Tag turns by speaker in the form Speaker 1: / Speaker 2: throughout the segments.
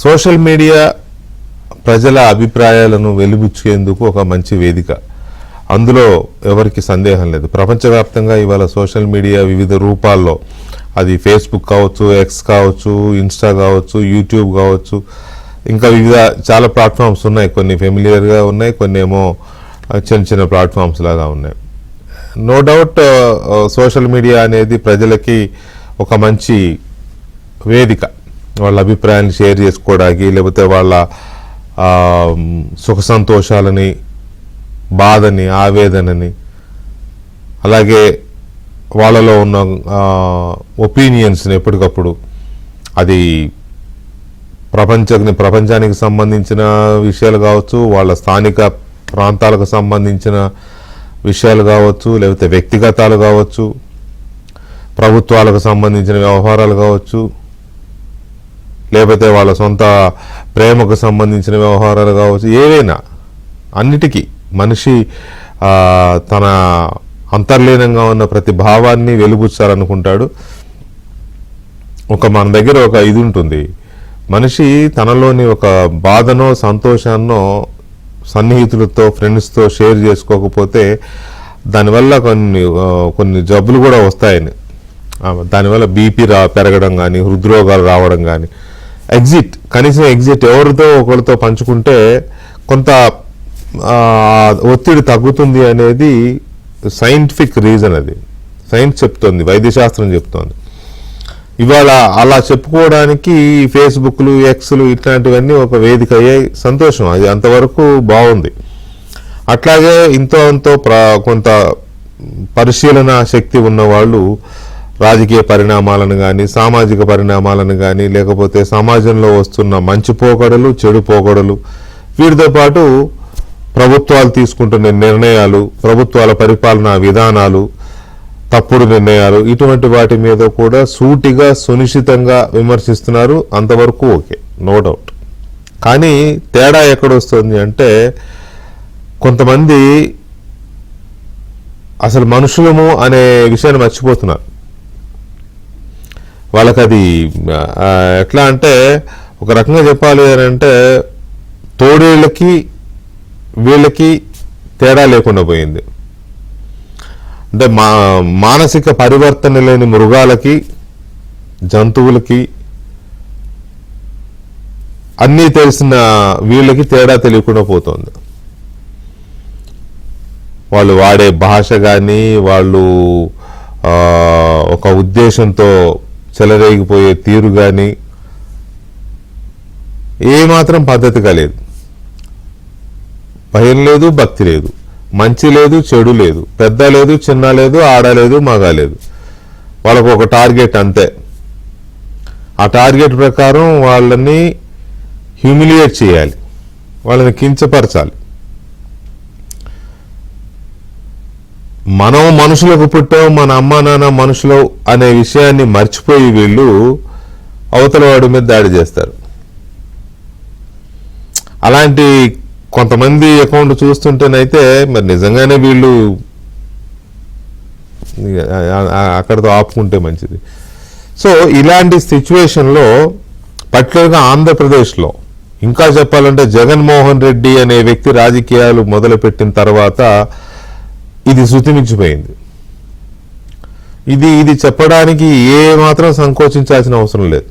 Speaker 1: Social media ప్రజల అభిప్రాయాలను వెలిబుచ్చేందుకు ఒక మంచి వేదిక. అందులో ఎవరికి సందేహం లేదు. ప్రపంచవ్యాప్తంగా ఇవాళ సోషల్ మీడియా వివిధ రూపాల్లో, అది ఫేస్బుక్ కావచ్చు, ఎక్స్ కావచ్చు, ఇన్స్టా కావచ్చు, యూట్యూబ్ కావచ్చు, ఇంకా వివిధ చాలా ప్లాట్ఫామ్స్ ఉన్నాయి. కొన్ని ఫెమిలియర్గా ఉన్నాయి, కొన్ని ఏమో చిన్న చిన్న ప్లాట్ఫామ్స్ లాగా ఉన్నాయి. నో డౌట్ సోషల్ మీడియా అనేది ప్రజలకి ఒక మంచి వేదిక. వాళ్ళ అభిప్రాయాన్ని షేర్ చేసుకోవడానికి, లేకపోతే వాళ్ళ సుఖ సంతోషాలని, బాధని, ఆవేదనని, అలాగే వాళ్ళలో ఉన్న ఒపీనియన్స్ని ఎప్పటికప్పుడు, అది ప్రపంచానికి సంబంధించిన విషయాలు కావచ్చు, వాళ్ళ స్థానిక ప్రాంతాలకు సంబంధించిన విషయాలు కావచ్చు, లేకపోతే వ్యక్తిగతాలు కావచ్చు, ప్రభుత్వాలకు సంబంధించిన వ్యవహారాలు కావచ్చు, లేకపోతే వాళ్ళ సొంత ప్రేమకు సంబంధించిన వ్యవహారాలు కావచ్చు, ఏవైనా అన్నిటికీ మనిషి తన అంతర్లీనంగా ఉన్న ప్రతి భావాన్ని వెలుబుచ్చాలనుకుంటాడు. మన దగ్గర ఒక ఇది ఉంటుంది, మనిషి తనలోని ఒక బాధనో సంతోషాన్నో సన్నిహితులతో, ఫ్రెండ్స్తో షేర్ చేసుకోకపోతే దానివల్ల కొన్ని జబ్బులు కూడా వస్తాయని, దానివల్ల బీపీ పెరగడం కానీ, హృద్రోగాలు రావడం కానీ, కనీసం ఎగ్జిట్ ఎవరితో ఒకరితో పంచుకుంటే కొంత ఒత్తిడి తగ్గుతుంది అనేది సైంటిఫిక్ రీజన్. అది సైన్స్ చెప్తోంది, వైద్యశాస్త్రం చెప్తోంది. ఇవాళ అలా చెప్పుకోవడానికి ఫేస్బుక్లు, ఎక్స్లు ఇట్లాంటివన్నీ ఒక వేదిక అయ్యాయి. సంతోషం, అది అంతవరకు బాగుంది. అట్లాగే అంతో కొంత పరిశీలన శక్తి ఉన్నవాళ్ళు రాజకీయ పరిణామాలను కానీ, సామాజిక పరిణామాలను కానీ, లేకపోతే సమాజంలో వస్తున్న మంచి పోకడలు, చెడు పోకడలు, వీటితో పాటు ప్రభుత్వాలు తీసుకుంటున్న నిర్ణయాలు, ప్రభుత్వాల పరిపాలనా విధానాలు, తప్పుడు నిర్ణయాలు, ఇటువంటి వాటి మీద కూడా సూటిగా, సునిశ్చితంగా విమర్శిస్తున్నారు. అంతవరకు ఓకే, నో డౌట్. కానీ తేడా ఎక్కడొస్తుంది అంటే, కొంతమంది అసలు మనుషులము అనే విషయాన్ని మర్చిపోతున్నారు. వాళ్ళకి అది ఎట్లా అంటే, ఒక రకంగా చెప్పాలి అని అంటే, తోడేళ్ళకి వీళ్ళకి తేడా లేకుండా పోయింది. అంటే మానసిక పరివర్తన లేని మృగాలకి, జంతువులకి, అన్నీ తెలిసిన వీళ్ళకి తేడా తెలియకుండా పోతుంది. వాళ్ళు వాడే భాష కానీ, వాళ్ళు ఒక ఉద్దేశంతో చెలరేగిపోయే తీరు కానీ ఏమాత్రం పద్ధతిగా లేదు. భయం లేదు, భక్తి లేదు, మంచి లేదు, చెడు లేదు, పెద్ద లేదు, చిన్న లేదు, ఆడ లేదు, మగ లేదు. వాళ్ళకు ఒక టార్గెట్ అంతే. ఆ టార్గెట్ ప్రకారం వాళ్ళని హ్యూమిలియేట్ చేయాలి, వాళ్ళని కించపరచాలి. మనం మనుషులకు పుట్టాం, మన అమ్మా నాన్న మనుషులు అనే విషయాన్ని మర్చిపోయి వీళ్ళు అవతల వాడి మీద దాడి చేస్తారు. అలాంటి కొంతమంది అకౌంట్ చూస్తుంటేనైతే మరి నిజంగానే వీళ్ళు అక్కడితో ఆపుకుంటే మంచిది. సో ఇలాంటి సిచ్యువేషన్లో పర్టికులర్గా ఆంధ్రప్రదేశ్లో, ఇంకా చెప్పాలంటే జగన్మోహన్ రెడ్డి అనే వ్యక్తి రాజకీయాలు మొదలుపెట్టిన తర్వాత ఇది శృతిమించిపోయింది. ఇది చెప్పడానికి ఏ మాత్రం సంకోచించాల్సిన అవసరం లేదు.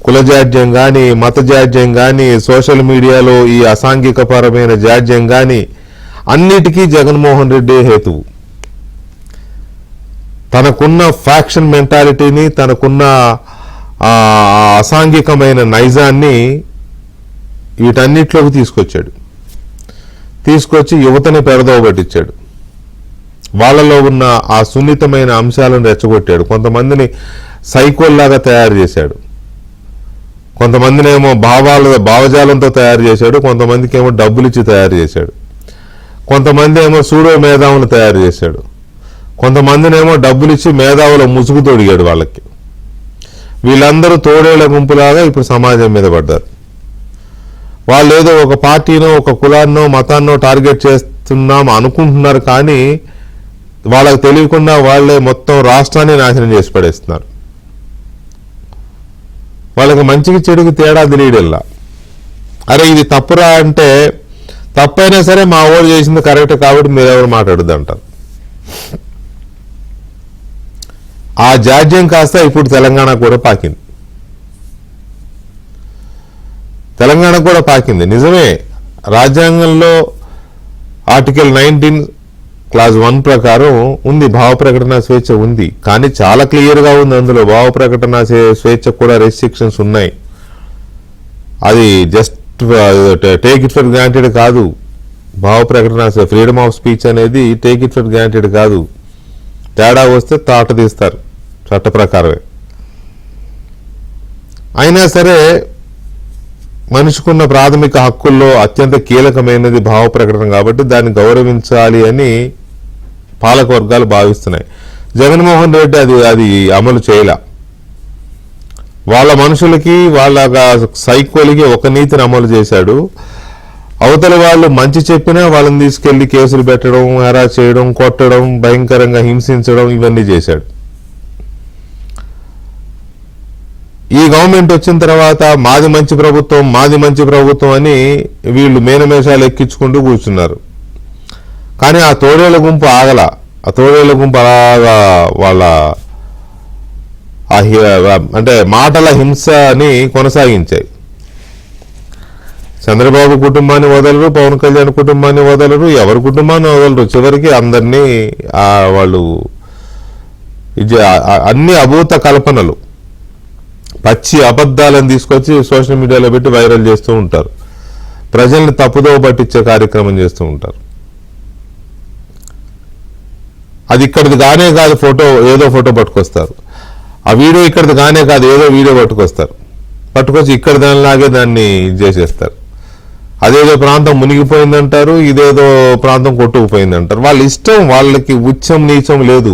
Speaker 1: కుల జాడ్యం కానీ, మత జాడ్యం కానీ, సోషల్ మీడియాలో ఈ అసాంఘికపరమైన జాడ్యం కానీ, అన్నిటికీ జగన్మోహన్ రెడ్డి హేతువు. తనకున్న ఫ్యాక్షన్ మెంటాలిటీని, తనకున్న అసాంఘికమైన నైజాన్ని వీటన్నిటిలోకి తీసుకొచ్చి యువతని పెరదవ పట్టించాడు. వాళ్ళలో ఉన్న ఆ సున్నితమైన అంశాలను రెచ్చగొట్టాడు. కొంతమందిని సైకోల్లాగా తయారు చేశాడు, కొంతమందినేమో భావజాలంతో తయారు చేశాడు, కొంతమందికి ఏమో డబ్బులు ఇచ్చి తయారు చేశాడు, కొంతమంది ఏమో సూడో మేధావులు తయారు చేశాడు, కొంతమందినేమో డబ్బులు ఇచ్చి మేధావుల ముసుగు తొడిగాడు వాళ్ళకి. వీళ్ళందరూ తోడేళ్ల గుంపులాగా ఇప్పుడు సమాజం మీద పడ్డారు. వాళ్ళు ఏదో ఒక పార్టీనో, ఒక కులాన్నో, మతాన్నో టార్గెట్ చేస్తున్నాం అనుకుంటున్నారు, కానీ వాళ్ళకి తెలియకుండా వాళ్లే మొత్తం రాష్ట్రాన్ని నాశనం చేసి పడేస్తున్నారు. వాళ్ళకి మంచికి చెడుకి తేడా తెలియడల్లా. అరే ఇది తప్పురా అంటే తప్పైనా సరే మా ఓడు చేసింది కరెక్ట్ కాబట్టి మీరెవరు మాట్లాడద్దు అంటారు. ఆ జాడ్యం కాస్త ఇప్పుడు తెలంగాణ కూడా పాకింది. తెలంగాణ కూడా పాకింది నిజమే. రాజ్యాంగంలో ఆర్టికల్ 19 క్లాజ్ 1 ప్రకారం ఉంది, భావ ప్రకటన స్వేచ్ఛ ఉంది. కానీ చాలా క్లియర్గా ఉంది అందులో భావ ప్రకటన స్వేచ్ఛ కూడా రెస్ట్రిక్షన్స్ ఉన్నాయి. అది just take it for granted కాదు. భావ ప్రకటన ఫ్రీడమ్ ఆఫ్ స్పీచ్ అనేది టేక్ ఇట్ ఫర్ గ్రాంటెడ్ కాదు. తేడా వస్తే తాట తీస్తారు చట్ట ప్రకారమే. అయినా సరే మనిషికున్న ప్రాథమిక హక్కుల్లో అత్యంత కీలకమైనది భావ ప్రకటన కాబట్టి దాన్ని గౌరవించాలి అని పాలక వర్గాలు భావిస్తున్నాయి. జగన్మోహన్ రెడ్డి అది అమలు చేయలే. వాళ్ళ మనుషులకి వాళ్ళ సైకోలకి ఒక నీతిని అమలు చేశాడు. అవతల వాళ్ళు మంచి చెప్పినా వాళ్ళని తీసుకెళ్లి కేసులు పెట్టడం, హెరాస్ చేయడం, కొట్టడం, భయంకరంగా హింసించడం ఇవన్నీ చేశాడు. ఈ గవర్నమెంట్ వచ్చిన తర్వాత మాది మంచి ప్రభుత్వం, మాది మంచి ప్రభుత్వం అని వీళ్ళు మేనమేషాలు ఎక్కించుకుంటూ కూర్చున్నారు. కానీ ఆ తోడేళ్ల గుంపు ఆగల. ఆ తోడేళ్ల గుంపు అలాగా వాళ్ళ అంటే మాటల హింసని కొనసాగించాయి. చంద్రబాబు కుటుంబాన్ని వదలరు, పవన్ కళ్యాణ్ కుటుంబాన్ని వదలరు, ఎవరి కుటుంబాన్ని వదలరు. చివరికి అందరినీ వాళ్ళు అన్ని అభూత కల్పనలు, పచ్చి అబద్ధాలను తీసుకొచ్చి సోషల్ మీడియాలో పెట్టి వైరల్ చేస్తూ ఉంటారు. ప్రజల్ని తప్పుదోవ పట్టించే కార్యక్రమం చేస్తూ ఉంటారు. అది ఇక్కడిది కానే కాదు, ఏదో ఫోటో పట్టుకొస్తారు. ఆ వీడియో ఇక్కడిది కానే కాదు, ఏదో వీడియో పట్టుకొచ్చి ఇక్కడ దానిలాగే దాన్ని చేసేస్తారు. అదేదో ప్రాంతం మునిగిపోయిందంటారు, ఇదేదో ప్రాంతం కొట్టుకుపోయిందంటారు. వాళ్ళ ఇష్టం, వాళ్ళకి ఉచ్చం నీచం లేదు.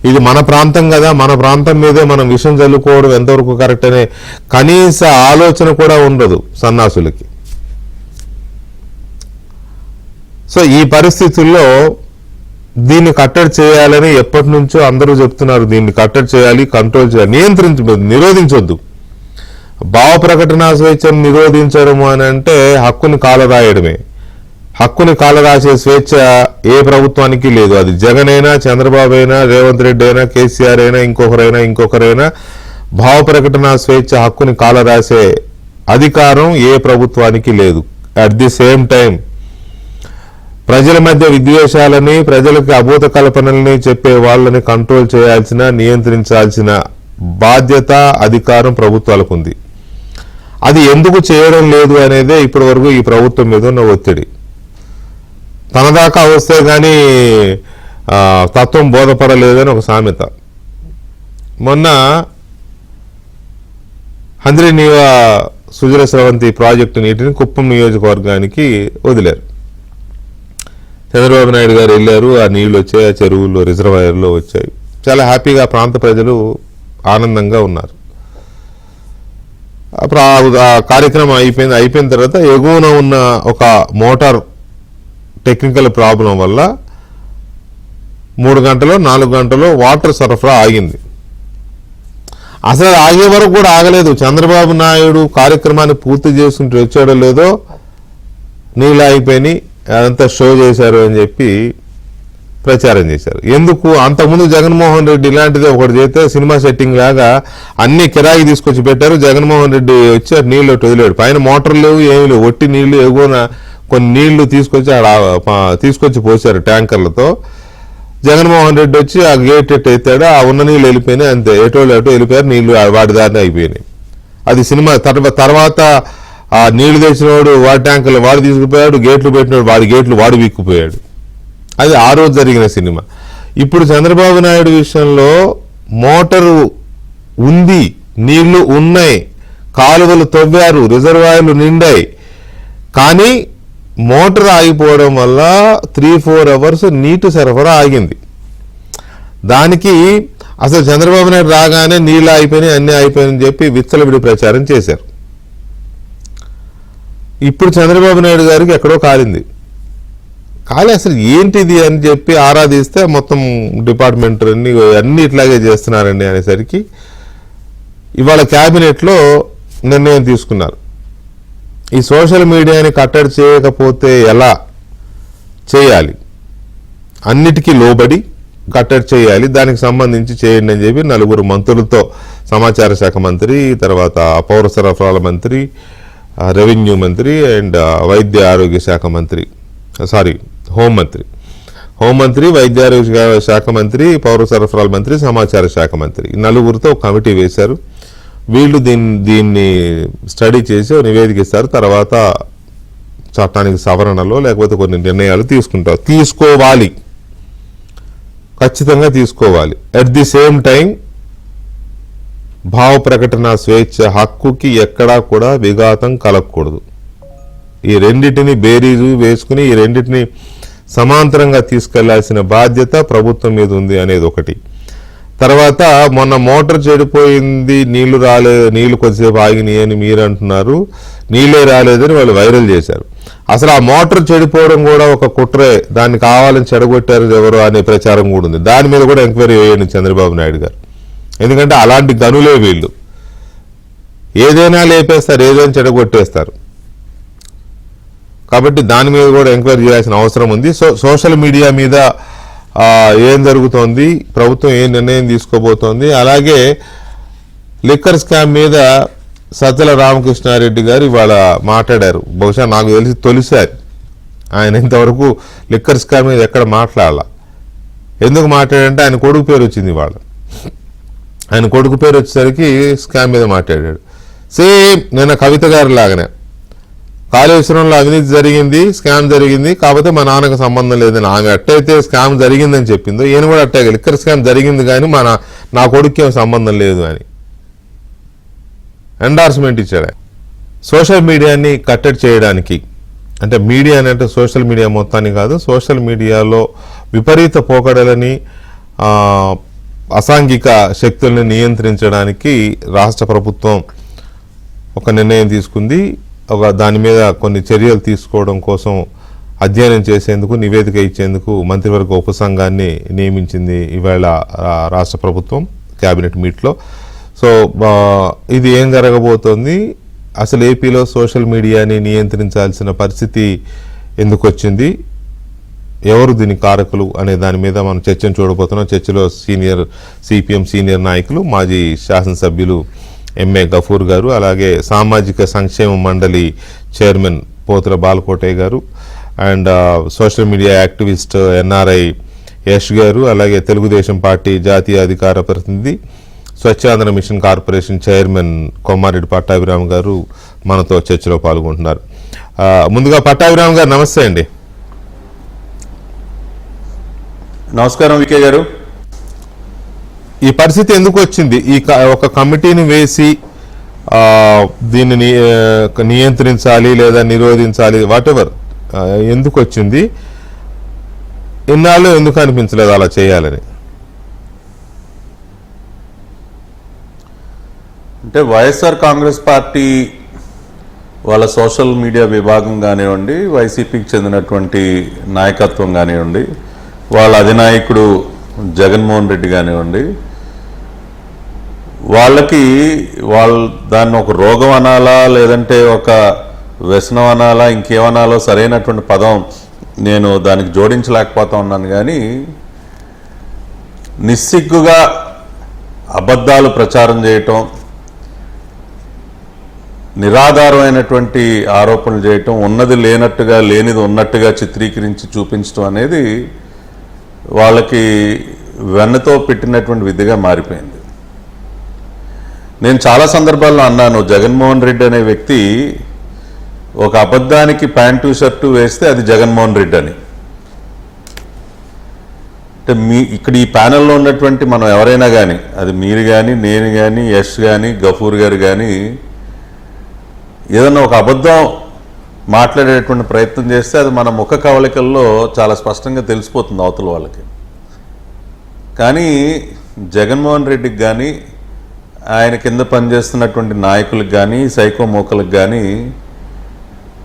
Speaker 1: ఇది మన ప్రాంతం కదా, మన ప్రాంతం మీదే మనం విషం చల్లుకోవడం ఎంతవరకు కరెక్ట్ అనే కనీస ఆలోచన కూడా ఉండదు సన్నాసులకి. సో ఈ పరిస్థితుల్లో దీన్ని కట్టడి చేయాలని ఎప్పటి నుంచో అందరూ చెప్తున్నారు. దీన్ని కట్టడి చేయాలి, కంట్రోల్ చేయాలి, నిరోధించొద్దు. భావ ప్రకటన స్వేచ్ఛను నిరోధించడము అని అంటే హక్కుని కాలరాయడమే. హక్కుని కాలరాసే స్వేచ్ఛ ఏ ప్రభుత్వానికి లేదు. అది జగన్ అయినా, చంద్రబాబు అయినా, రేవంత్ రెడ్డి అయినా, కేసీఆర్ అయినా, ఇంకొకరైనా భావ ప్రకటన స్వేచ్ఛ హక్కుని కాలరాసే అధికారం ఏ ప్రభుత్వానికి లేదు. అట్ ది సేమ్ టైం ప్రజల మధ్య విద్వేషాలని, ప్రజలకు అభూత కల్పనల్ని చెప్పే వాళ్ళని కంట్రోల్ చేయాల్సిన, నియంత్రించాల్సిన బాధ్యత, అధికారం ప్రభుత్వాలకు ఉంది. అది ఎందుకు చేయడం లేదు అనేదే ఇప్పటి వరకు ఈ ప్రభుత్వం మీద ఉన్న ఒత్తిడి. తన దాకా వస్తే కానీ తత్వం బోధపడలేదని ఒక సామెత. మొన్న హంద్రీనీవా సుజల స్రవంతి ప్రాజెక్టు నీటిని కుప్పం నియోజకవర్గానికి వదిలారు. చంద్రబాబు నాయుడు గారు వెళ్ళారు. ఆ నీళ్లు వచ్చాయి, ఆ చెరువుల్లో, రిజర్వాయర్లో వచ్చాయి. చాలా హ్యాపీగా ప్రాంత ప్రజలు ఆనందంగా ఉన్నారు. ఆ కార్యక్రమం అయిపోయిన తర్వాత ఎగువన ఉన్న ఒక మోటార్ టెక్నికల్ ప్రాబ్లం వల్ల 3 గంటలో 4 గంటలో వాటర్ సరఫరా ఆగింది. అసలు ఆగే వరకు కూడా ఆగలేదు. చంద్రబాబు నాయుడు కార్యక్రమాన్ని పూర్తి చేసుకుంటూ వచ్చాడో లేదో నీళ్ళు ఆగిపోయి అదంతా షో చేశారు అని చెప్పి ప్రచారం చేశారు. ఎందుకు? అంతకుముందు జగన్మోహన్ రెడ్డి ఇలాంటిది ఒకటి చేస్తే సినిమా సెట్టింగ్ లాగా అన్ని కిరాయి తీసుకొచ్చి పెట్టారు. జగన్మోహన్ రెడ్డి వచ్చి నీళ్ళు వదిలేడు. పైన మోటార్లు లేవు, ఏమి లేవు, ఒట్టి నీళ్లు. ఎగువన కొన్ని నీళ్లు తీసుకొచ్చి పోసారు ట్యాంకర్లతో. జగన్మోహన్ రెడ్డి వచ్చి ఆ గేట్ ఎత్తాడు, ఆ ఉన్న నీళ్ళు వెళ్ళిపోయినాయి. అంతే, ఎటో వెళ్ళిపోయారు, నీళ్లు వాడి దారిని అయిపోయినాయి. అది సినిమా. తర్వాత ఆ నీళ్లు తెచ్చినవాడు వాడి ట్యాంకర్లు వాడు తీసుకుపోయాడు, గేట్లు పెట్టినవాడు వాడి గేట్లు వాడు వీక్కుపోయాడు. అది ఆ రోజు జరిగిన సినిమా. ఇప్పుడు చంద్రబాబు నాయుడు విషయంలో మోటారు ఉంది, నీళ్లు ఉన్నాయి, కాలువలు తవ్వారు, రిజర్వాయర్లు నిండాయి. కానీ మోటార్ ఆగిపోవడం వల్ల 3-4 అవర్స్ నీటి సరఫరా ఆగింది. దానికి అసలు చంద్రబాబు నాయుడు రాగానే నీళ్ళు అయిపోయినాయి, అన్నీ అయిపోయినాయని చెప్పి విచ్చలవిడి ప్రచారం చేశారు. ఇప్పుడు చంద్రబాబు నాయుడు గారికి ఎక్కడో కాలింది. అసలు ఏంటిది అని చెప్పి ఆరాధిస్తే మొత్తం డిపార్ట్మెంట్ అన్ని ఇట్లాగే చేస్తున్నారండి అనేసరికి ఇవాళ క్యాబినెట్లో నిర్ణయం తీసుకున్నారు. ఈ సోషల్ మీడియాని కట్టడి చేయకపోతే ఎలా చేయాలి, అన్నిటికీ లోబడి కట్టడి చేయాలి, దానికి సంబంధించి చేయండి అని చెప్పి 4 మంత్రులతో, సమాచార శాఖ మంత్రి, తర్వాత పౌర సరఫరాల మంత్రి, రెవెన్యూ మంత్రి అండ్ వైద్య ఆరోగ్య శాఖ మంత్రి, హోంమంత్రి, వైద్య ఆరోగ్య శాఖ మంత్రి, పౌర సరఫరాల మంత్రి, సమాచార శాఖ మంత్రి, 4తో కమిటీ వేశారు. వీళ్ళు దీన్ని స్టడీ చేసి నివేదిక ఇస్తారు. తర్వాత చట్టానికి సవరణలో లేకపోతే కొన్ని నిర్ణయాలు తీసుకోవాలి, ఖచ్చితంగా తీసుకోవాలి. అట్ ది సేమ్ టైం భావ ప్రకటన స్వేచ్ఛ హక్కుకి ఎక్కడా కూడా విఘాతం కలగకూడదు. ఈ రెండింటిని బేరీజు వేసుకుని ఈ రెండింటిని సమాంతరంగా తీసుకెళ్లాల్సిన బాధ్యత ప్రభుత్వం మీద ఉంది అనేది ఒకటి. తర్వాత మొన్న మోటార్ చెడిపోయింది, నీళ్లు కొద్దిసేపు ఆగినాయి అని మీరు అంటున్నారు, నీళ్ళే రాలేదని వాళ్ళు వైరల్ చేశారు. అసలు ఆ మోటార్ చెడిపోవడం కూడా ఒక కుట్రే, దాన్ని కావాలని చెడగొట్టారు ఎవరు అనే ప్రచారం కూడా ఉంది. దాని మీద కూడా ఎంక్వైరీ వేయండి చంద్రబాబు నాయుడు గారు. ఎందుకంటే అలాంటి గనులే వీళ్ళు, ఏదైనా లేపేస్తారు, ఏదైనా చెడగొట్టేస్తారు. కాబట్టి దాని మీద కూడా ఎంక్వైరీ చేయాల్సిన అవసరం ఉంది. సోషల్ మీడియా మీద ఏం జరుగుతోంది, ప్రభుత్వం ఏం నిర్ణయం తీసుకోబోతోంది, అలాగే లిక్కర్ స్కామ్ మీద సజ్జల రామకృష్ణారెడ్డి గారు ఇవాళ మాట్లాడారు. బహుశా నాకు తెలిసి తొలిసారి ఆయన ఇంతవరకు లిక్కర్ స్కామ్ మీద ఎక్కడ మాట్లాడాల. ఎందుకు మాట్లాడంటే ఆయన కొడుకు పేరు వచ్చింది. ఇవాళ ఆయన కొడుకు పేరు వచ్చేసరికి స్కామ్ మీద మాట్లాడాడు. సేమ్ నిన్న కవిత గారి లాగానే కాళేశ్వరంలో అవినీతి జరిగింది, స్కామ్ జరిగింది, కాకపోతే మా నాన్నకు సంబంధం లేదని ఆమె అట్టయితే స్కామ్ జరిగిందని చెప్పిందో ఈయన కూడా అట్టే లిక్కర్ స్కామ్ జరిగింది కానీ నా కొడుకు సంబంధం లేదు అని ఎండార్స్మెంట్ ఇచ్చాడు. సోషల్ మీడియాని కట్టడి చేయడానికి, అంటే మీడియా అంటే సోషల్ మీడియా మొత్తాన్ని కాదు, సోషల్ మీడియాలో విపరీత పోకడలని అసాంఘిక శక్తుల్ని నియంత్రించడానికి రాష్ట్ర ప్రభుత్వం ఒక నిర్ణయం తీసుకుంది. దాని మీద కొన్ని చర్యలు తీసుకోవడం కోసం అధ్యయనం చేసేందుకు, నివేదిక ఇచ్చేందుకు మంత్రివర్గ ఉపసంఘాన్ని నియమించింది ఇవాళ రాష్ట్ర ప్రభుత్వం క్యాబినెట్ మీట్లో. సో ఇది ఏం జరగబోతోంది, అసలు ఏపీలో సోషల్ మీడియాని నియంత్రించాల్సిన పరిస్థితి ఎందుకు వచ్చింది, ఎవరు దీని కారకులు అనే దాని మీద మనం చర్చను చూడబోతున్నాం. చర్చలో సిపిఎం సీనియర్ నాయకులు, మాజీ శాసనసభ్యులు ఎంఏ గఫూర్ గారు, అలాగే సామాజిక సంక్షేమ మండలి chairman Pothula Balakotaiah garu, and social media activist NRI Yash garu, అలాగే తెలుగుదేశం పార్టీ జాతీయ అధికార ప్రతినిధి, Swachhandhra mission corporation chairman Kommareddy Pattabhiram garu మనతో చర్చలో పాల్గొంటున్నారు. ముందుగా పట్టాభిరామ్ గారు నమస్తే అండి.
Speaker 2: నమస్కారం వికే గారు.
Speaker 1: ఈ పరిస్థితి ఎందుకు వచ్చింది, ఒక కమిటీని వేసి దీన్ని నియంత్రించాలి లేదా నిరోధించాలి, వాటెవర్, ఎందుకు వచ్చింది, ఇన్నాళ్ళు ఎందుకు అనిపించలేదు అలా చేయాలని?
Speaker 2: అంటే వైఎస్ఆర్ కాంగ్రెస్ పార్టీ వాళ్ళ సోషల్ మీడియా విభాగం కానివ్వండి, వైసీపీకి చెందినటువంటి నాయకత్వం కానివ్వండి, వాళ్ళ అధినాయకుడు జగన్మోహన్ రెడ్డి కానివ్వండి, వాళ్ళకి దాన్ని ఒక రోగం అనాలా లేదంటే ఒక వ్యసనం అనాలా ఇంకేమనాలో సరైనటువంటి పదం నేను దానికి జోడించలేకపోతా ఉన్నాను. కానీ నిస్సిగ్గుగా అబద్ధాలు ప్రచారం చేయటం, నిరాధారమైనటువంటి ఆరోపణలు చేయటం, ఉన్నది లేనట్టుగా లేనిది ఉన్నట్టుగా చిత్రీకరించి చూపించడం అనేది వాళ్ళకి వెన్నతో పెట్టినటువంటి విధిగా మారిపోయింది. నేను చాలా సందర్భాల్లో అన్నాను, జగన్మోహన్ రెడ్డి అనే వ్యక్తి ఒక అబద్ధానికి ప్యాంటు షర్టు వేస్తే అది జగన్మోహన్ రెడ్డి అని. అంటే ఇక్కడ ఈ ప్యానెల్లో ఉన్నటువంటి మనం ఎవరైనా కానీ, అది మీరు కానీ, నేను కానీ, యష్ కానీ, గఫూర్ గారు కానీ, ఏదన్నా ఒక అబద్ధం మాట్లాడేటువంటి ప్రయత్నం చేస్తే అది మన ముఖ కవళికల్లో చాలా స్పష్టంగా తెలిసిపోతుంది అవతల వాళ్ళకి. కానీ జగన్మోహన్ రెడ్డికి కానీ, ఆయన కింద పనిచేస్తున్నటువంటి నాయకులకు కానీ, సైకో మోకలకు కానీ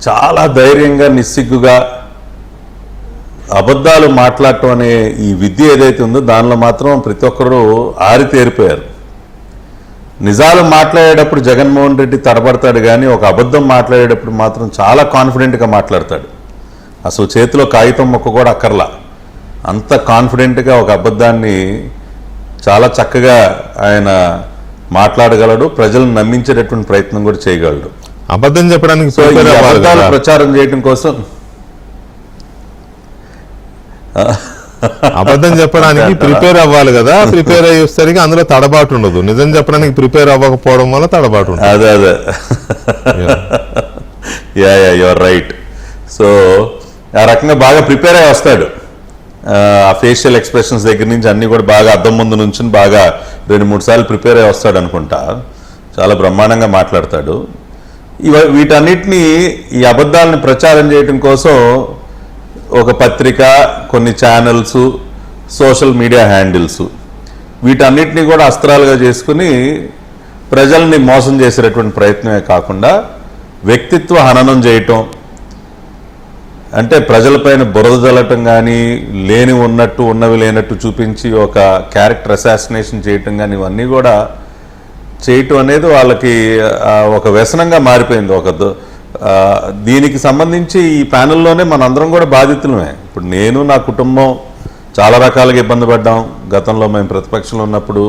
Speaker 2: చాలా ధైర్యంగా నిస్సిగ్గుగా అబద్ధాలు మాట్లాడటం అనే ఈ విద్య ఏదైతే ఉందో దానిలో మాత్రం ప్రతి ఒక్కరూ ఆరితేరిపోయారు. నిజాలు మాట్లాడేటప్పుడు జగన్మోహన్ రెడ్డి తడబడతాడు, కానీ ఒక అబద్ధం మాట్లాడేటప్పుడు మాత్రం చాలా కాన్ఫిడెంట్గా మాట్లాడతాడు. అసలు చేతిలో కాగితం మొక్క కూడా అక్కర్లా, అంత కాన్ఫిడెంట్గా ఒక అబద్ధాన్ని చాలా చక్కగా ఆయన మాట్లాడగలడు, ప్రజలను నమ్మించేటటువంటి ప్రయత్నం కూడా చేయగలడు.
Speaker 1: అబద్ధం చెప్పడానికి
Speaker 2: సో ఈ అబద్ధాలు ప్రచారం చేయడం కోసం
Speaker 1: అబద్ధం చెప్పడానికి ప్రిపేర్ అవ్వాలి కదా, ప్రిపేర్ అయ్యేసరికి అందులో తడబాటు ఉండదు. నిజం చెప్పడానికి ప్రిపేర్ అవ్వకపోవడం వల్ల తడబాటు ఉంటుంది.
Speaker 2: అదే యా యువర్ రైట్. సో ఆ రకంగా బాగా ప్రిపేర్ అయ్యి వస్తాడు. ఆ ఫేషియల్ ఎక్స్ప్రెషన్స్ దగ్గర నుంచి అన్ని కూడా బాగా అద్దం ముందు నుంచి బాగా 2-3 సార్లు ప్రిపేర్ అయ్యి వస్తాడు అనుకుంటా. చాలా బ్రహ్మాండంగా మాట్లాడతాడు. వీటన్నిటినీ, ఈ అబద్ధాలను ప్రచారం చేయడం కోసం ఒక పత్రిక, కొన్ని ఛానల్స్, సోషల్ మీడియా హ్యాండిల్స్, వీటన్నిటినీ కూడా అస్త్రాలుగా చేసుకుని ప్రజల్ని మోసం చేసేటటువంటి ప్రయత్నమే కాకుండా వ్యక్తిత్వ హననం చేయటం, అంటే ప్రజలపైన బురద జల్లటం కానీ, లేని ఉన్నట్టు ఉన్నవి లేనట్టు చూపించి ఒక క్యారెక్టర్ అసాసినేషన్ చేయటం కానీ, ఇవన్నీ కూడా చేయటం అనేది వాళ్ళకి ఒక వ్యసనంగా మారిపోయింది. దీనికి సంబంధించి ఈ ప్యానెల్లోనే మనందరం కూడా బాధితులమే. ఇప్పుడు నేను, నా కుటుంబం చాలా రకాలుగా ఇబ్బంది పడ్డాం. గతంలో మేము ప్రతిపక్షంలో ఉన్నప్పుడు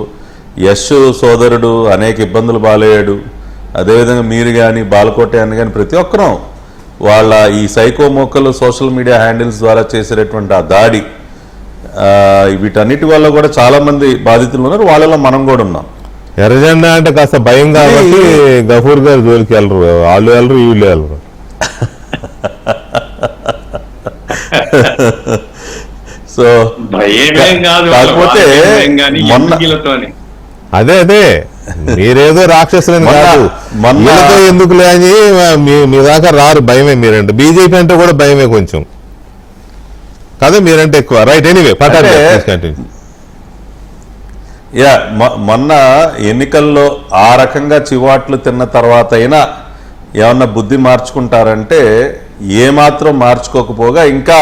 Speaker 2: యశ్ సోదరుడు అనేక ఇబ్బందులు బాలయ్యాడు. అదేవిధంగా మీరు కానీ, బాలకోట అని కానీ, ప్రతి ఒక్కరం వాళ్ళ ఈ సైకో మొక్కలు సోషల్ మీడియా హ్యాండిల్స్ ద్వారా చేసేటటువంటి ఆ దాడి, వీటన్నిటి వల్ల కూడా చాలామంది బాధితులు ఉన్నారు. వాళ్ళలో మనం కూడా ఉన్నాం.
Speaker 1: ఎర్రజెండా అంటే కాస్త భయం కాబట్టి గఫూర్ గారు జోలికి వెళ్ళరు, వాళ్ళు వెళ్ళరు, వీళ్ళు వెళ్ళరు.
Speaker 2: సో కాకపోతే
Speaker 1: అదే మీరేదో రాక్షసులని కాదు, మనతో ఎందుకులే అని మీ దాకా రారు. భయమే మీరంటే. బీజేపీ అంటే కూడా భయమే కొంచెం కదా, మీరంటే ఎక్కువ. రైట్, ఎనీవే పట్టాలి.
Speaker 2: మొన్న ఎన్నికల్లో ఆ రకంగా చివాట్లు తిన్న తర్వాత అయినా ఏమన్నా బుద్ధి మార్చుకుంటారంటే ఏమాత్రం మార్చుకోకపోగా ఇంకా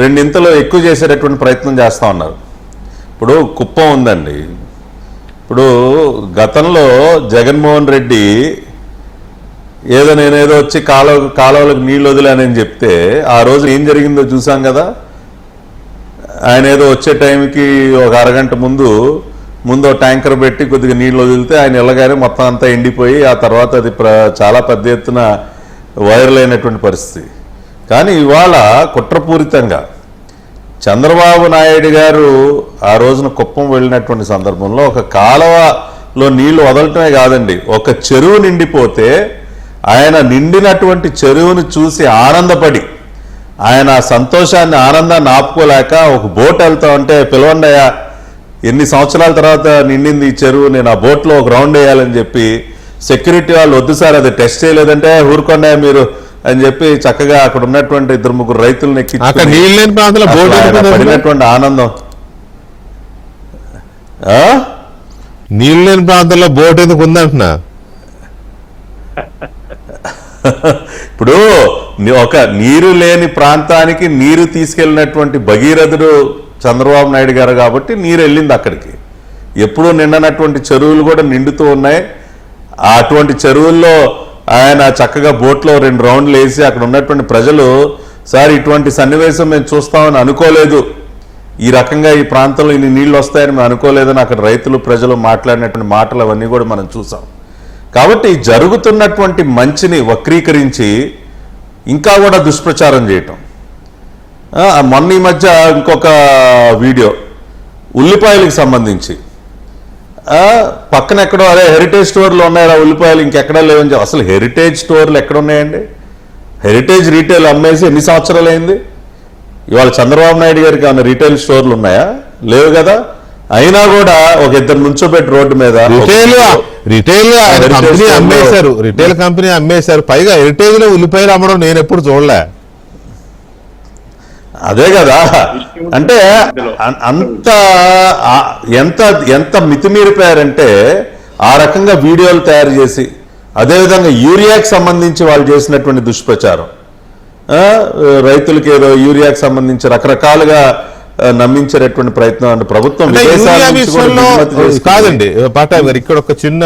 Speaker 2: రెండింతలో ఎక్కువ చేసేటటువంటి ప్రయత్నం చేస్తూ ఉన్నారు. ఇప్పుడు కుప్పం ఉందండి. ఇప్పుడు గతంలో జగన్మోహన్ రెడ్డి నేనేదో వచ్చి కాలువలకు నీళ్ళు వదిలానని చెప్తే ఆ రోజు ఏం జరిగిందో చూసాం కదా. ఆయన ఏదో వచ్చే టైంకి ఒక అరగంట ముందు ట్యాంకర్ పెట్టి కొద్దిగా నీళ్ళు వదిలితే ఆయన వెళ్ళగానే మొత్తం అంతా ఎండిపోయి ఆ తర్వాత అది చాలా పెద్ద ఎత్తున వైరల్ అయినటువంటి పరిస్థితి. కానీ ఇవాళ కుట్రపూరితంగా చంద్రబాబు నాయుడు గారు ఆ రోజున కుప్పం వెళ్ళినటువంటి సందర్భంలో ఒక కాలువలో నీళ్లు వదలటమే కాదండి, ఒక చెరువు నిండిపోతే ఆయన నిండినటువంటి చెరువును చూసి ఆనందపడి ఆయన సంతోషాన్ని, ఆనందాన్ని ఆపుకోలేక ఒక బోట్ వెళ్తా ఉంటే, పిలవండియా, ఎన్ని సంవత్సరాల తర్వాత నిండింది ఈ చెరువు, నేను ఆ బోట్లో ఒక రౌండ్ వేయాలని చెప్పి సెక్యూరిటీ వాళ్ళు, వద్దు సార్ అది టెస్ట్ చేయలేదంటే ఊరుకోండి మీరు అని చెప్పి చక్కగా అక్కడ ఉన్నటువంటి 2-3 రైతులను పడినటువంటి ఆనందం.
Speaker 1: నీళ్ళు లేని ప్రాంతంలో బోట్ ఎందుకు ఉందంటున్నా.
Speaker 2: ఇప్పుడు ఒక నీరు లేని ప్రాంతానికి నీరు తీసుకెళ్ళినటువంటి భగీరథుడు చంద్రబాబు నాయుడు గారు కాబట్టి నీరు వెళ్ళింది అక్కడికి. ఎప్పుడూ నిండనటువంటి చెరువులు కూడా నిండుతూ ఉన్నాయి. అటువంటి చెరువుల్లో ఆయన చక్కగా బోట్లో 2 రౌండ్లు వేసి అక్కడ ఉన్నటువంటి ప్రజలు, సార్ ఇటువంటి సన్నివేశం మేము చూస్తామని అనుకోలేదు, ఈ రకంగా ఈ ప్రాంతంలో ఇన్ని నీళ్లు వస్తాయని మేము అనుకోలేదని అక్కడ రైతులు, ప్రజలు మాట్లాడినటువంటి మాటలు అవన్నీ కూడా మనం చూసాం. కాబట్టి జరుగుతున్నటువంటి మంచిని వక్రీకరించి ఇంకా కూడా దుష్ప్రచారం చేయటం. మొన్న ఈ మధ్య ఇంకొక వీడియో ఉల్లిపాయలకు సంబంధించి పక్కన ఎక్కడో అదే హెరిటేజ్ స్టోర్లు ఉన్నాయా ఉల్లిపాయలు, ఇంకెక్కడా లేవని చెప్పి. అసలు హెరిటేజ్ స్టోర్లు ఎక్కడ ఉన్నాయండి? హెరిటేజ్ రీటైల్ అమ్మేసి ఎన్ని సంవత్సరాలు అయింది? ఇవాళ చంద్రబాబు నాయుడు గారికి ఏమైనా రీటైల్ స్టోర్లు ఉన్నాయా? లేవు కదా. అయినా కూడా ఒక 2 నుంచోబెట్టి రోడ్డు మీద
Speaker 1: రిటైల్ కంపెనీ అమ్మేశారు. పైగా హెరిటేజ్ లో ఉల్లిపాయలు అమ్మడం నేను ఎప్పుడు చూడలే.
Speaker 2: అదే కదా, అంటే అంత ఎంత మితిమీరిపోయారంటే ఆ రకంగా వీడియోలు తయారు చేసి, అదేవిధంగా యూరియాకి సంబంధించి వాళ్ళు చేసినటువంటి దుష్ప్రచారం, రైతులకి ఏదో యూరియాకి సంబంధించి రకరకాలుగా నమ్మించేటటువంటి ప్రయత్నం అంటే ప్రభుత్వం
Speaker 1: అంటే
Speaker 2: విదేశాల
Speaker 1: యూరియా
Speaker 2: నుంచి కూడా
Speaker 1: విషయంలో
Speaker 2: దిగుమతి చేసుకుంది.
Speaker 1: కాదండి పాటాయ్ గారు, ఇక్కడ ఒక చిన్న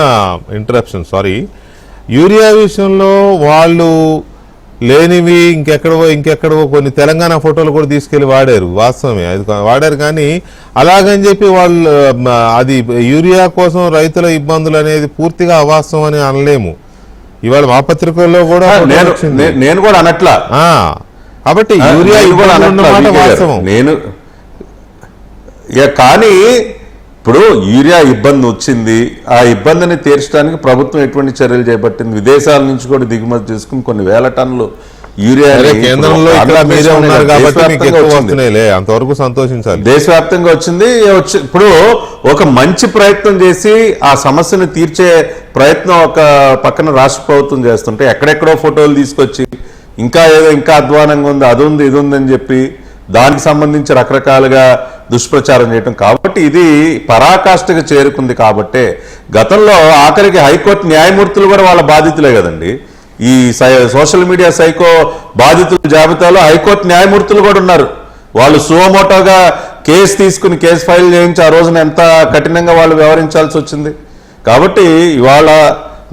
Speaker 1: ఇంటరప్షన్, సారీ. యూరియా విషయంలో వాళ్ళు లేనివి ఇంకెక్కడవో కొన్ని తెలంగాణ ఫోటోలు కూడా తీసుకెళ్లి వాడారు, వాస్తవమే, అది వాడారు. కానీ అలాగని చెప్పి వాళ్ళు అది యూరియా కోసం రైతుల ఇబ్బందులు అనేది పూర్తిగా అవాస్తవం అని అనలేము. ఇవాళ మా పత్రికల్లో కూడా
Speaker 2: నేను కూడా అనట్లా.
Speaker 1: కాబట్టి యూరియా ఇబ్బందులు ఉన్నమాట వాస్తవం.
Speaker 2: కానీ ఇప్పుడు యూరియా ఇబ్బంది వచ్చింది, ఆ ఇబ్బందిని తీర్చడానికి ప్రభుత్వం ఎటువంటి చర్యలు చేపట్టింది? విదేశాల నుంచి కూడా దిగుమతి చేసుకుని కొన్ని వేల టన్నులు యూరియా
Speaker 1: కేంద్రంలో ఇక్కడ మీరే ఉన్నారు కాబట్టి మీకు ఎక్కువ వస్తున్నాయిలే, అంతవరకు సంతోషించాలి.
Speaker 2: దేశవ్యాప్తంగా వచ్చింది. ఇప్పుడు ఒక మంచి ప్రయత్నం చేసి ఆ సమస్యను తీర్చే ప్రయత్నం ఒక పక్కన రాష్ట్ర ప్రభుత్వం చేస్తుంటే ఎక్కడెక్కడో ఫోటోలు తీసుకొచ్చి ఇంకా అధ్వానంగా ఉంది, అది ఉంది, ఇది ఉందని చెప్పి దానికి సంబంధించి రకరకాలుగా దుష్ప్రచారం చేయటం. కాబట్టి ఇది పరాకాష్ఠకు చేరుకుంది. కాబట్టే గతంలో ఆఖరికి హైకోర్టు న్యాయమూర్తులు కూడా వాళ్ళ బాధితులే కదండి. ఈ సోషల్ మీడియా సైకో బాధితుల జాబితాలో హైకోర్టు న్యాయమూర్తులు కూడా ఉన్నారు. వాళ్ళు సువమోటోగా కేసు తీసుకుని కేసు ఫైల్ చేయించి ఆ రోజున ఎంత కఠినంగా వాళ్ళు వ్యవహరించాల్సి వచ్చింది. కాబట్టి ఇవాళ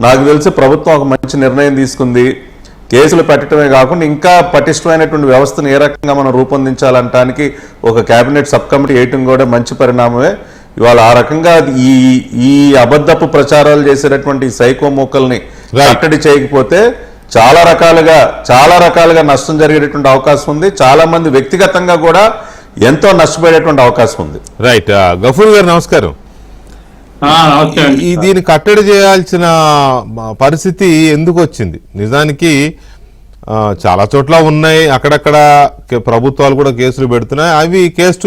Speaker 2: నాకు తెలిసి ప్రభుత్వం ఒక మంచి నిర్ణయం తీసుకుంది. కేసులు పెట్టడమే కాకుండా ఇంకా పటిష్టమైనటువంటి వ్యవస్థను ఏ రకంగా మనం రూపొందించాలంటానికి ఒక కేబినెట్ సబ్ కమిటీ వేయటం కూడా మంచి పరిణామమే. ఇవాళ ఆ రకంగా ఈ అబద్ధపు ప్రచారాలు చేసేటటువంటి సైకో మూకల్ని కట్టడి చేయకపోతే చాలా రకాలుగా నష్టం జరిగేటటువంటి అవకాశం ఉంది. చాలా మంది వ్యక్తిగతంగా కూడా ఎంతో నష్టపోయేటువంటి అవకాశం ఉంది.
Speaker 1: రైట్. గఫూర్ గారు నమస్కారం. దీన్ని కట్టడి చేయాల్సిన పరిస్థితి ఎందుకు వచ్చింది? నిజానికి చాలా చోట్ల ఉన్నాయి, అక్కడక్కడ ప్రభుత్వాలు కూడా కేసులు పెడుతున్నాయి. అవి కేస్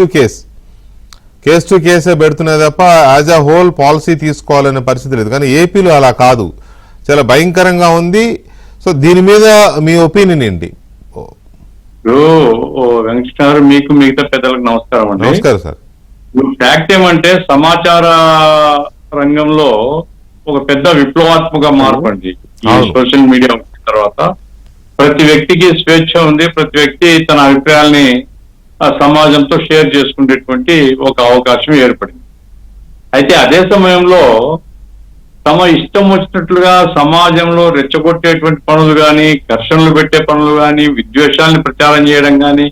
Speaker 1: టు కేసే పెడుతున్నాయి తప్ప యాజ్ అ హోల్ పాలసీ తీసుకోవాలనే పరిస్థితి లేదు. కానీ ఏపీలో అలా కాదు, చాలా భయంకరంగా ఉంది. సో దీని మీద మీ ఒపీనియన్ ఏంటి?
Speaker 3: వెంకటేశ్వర, మీకు మిగతా పెద్దలకు నమస్కారం అండి.
Speaker 1: నమస్కారం సార్.
Speaker 3: ఫ్యాక్ట్ ఏమంటే సమాచార రంగంలో ఒక పెద్ద విప్లవాత్మక మార్పు అండి సోషల్ మీడియా వచ్చిన తర్వాత. ప్రతి వ్యక్తికి స్వేచ్ఛ ఉంది, ప్రతి వ్యక్తి తన అభిప్రాయాల్ని సమాజంతో షేర్ చేసుకునేటువంటి ఒక అవకాశం ఏర్పడింది. అయితే అదే సమయంలో తమ ఇష్టం వచ్చినట్లుగా సమాజంలో రెచ్చగొట్టేటువంటి పనులు కానీ, ఘర్షణలు పెట్టే పనులు కానీ, విద్వేషాలను ప్రచారం చేయడం కానీ,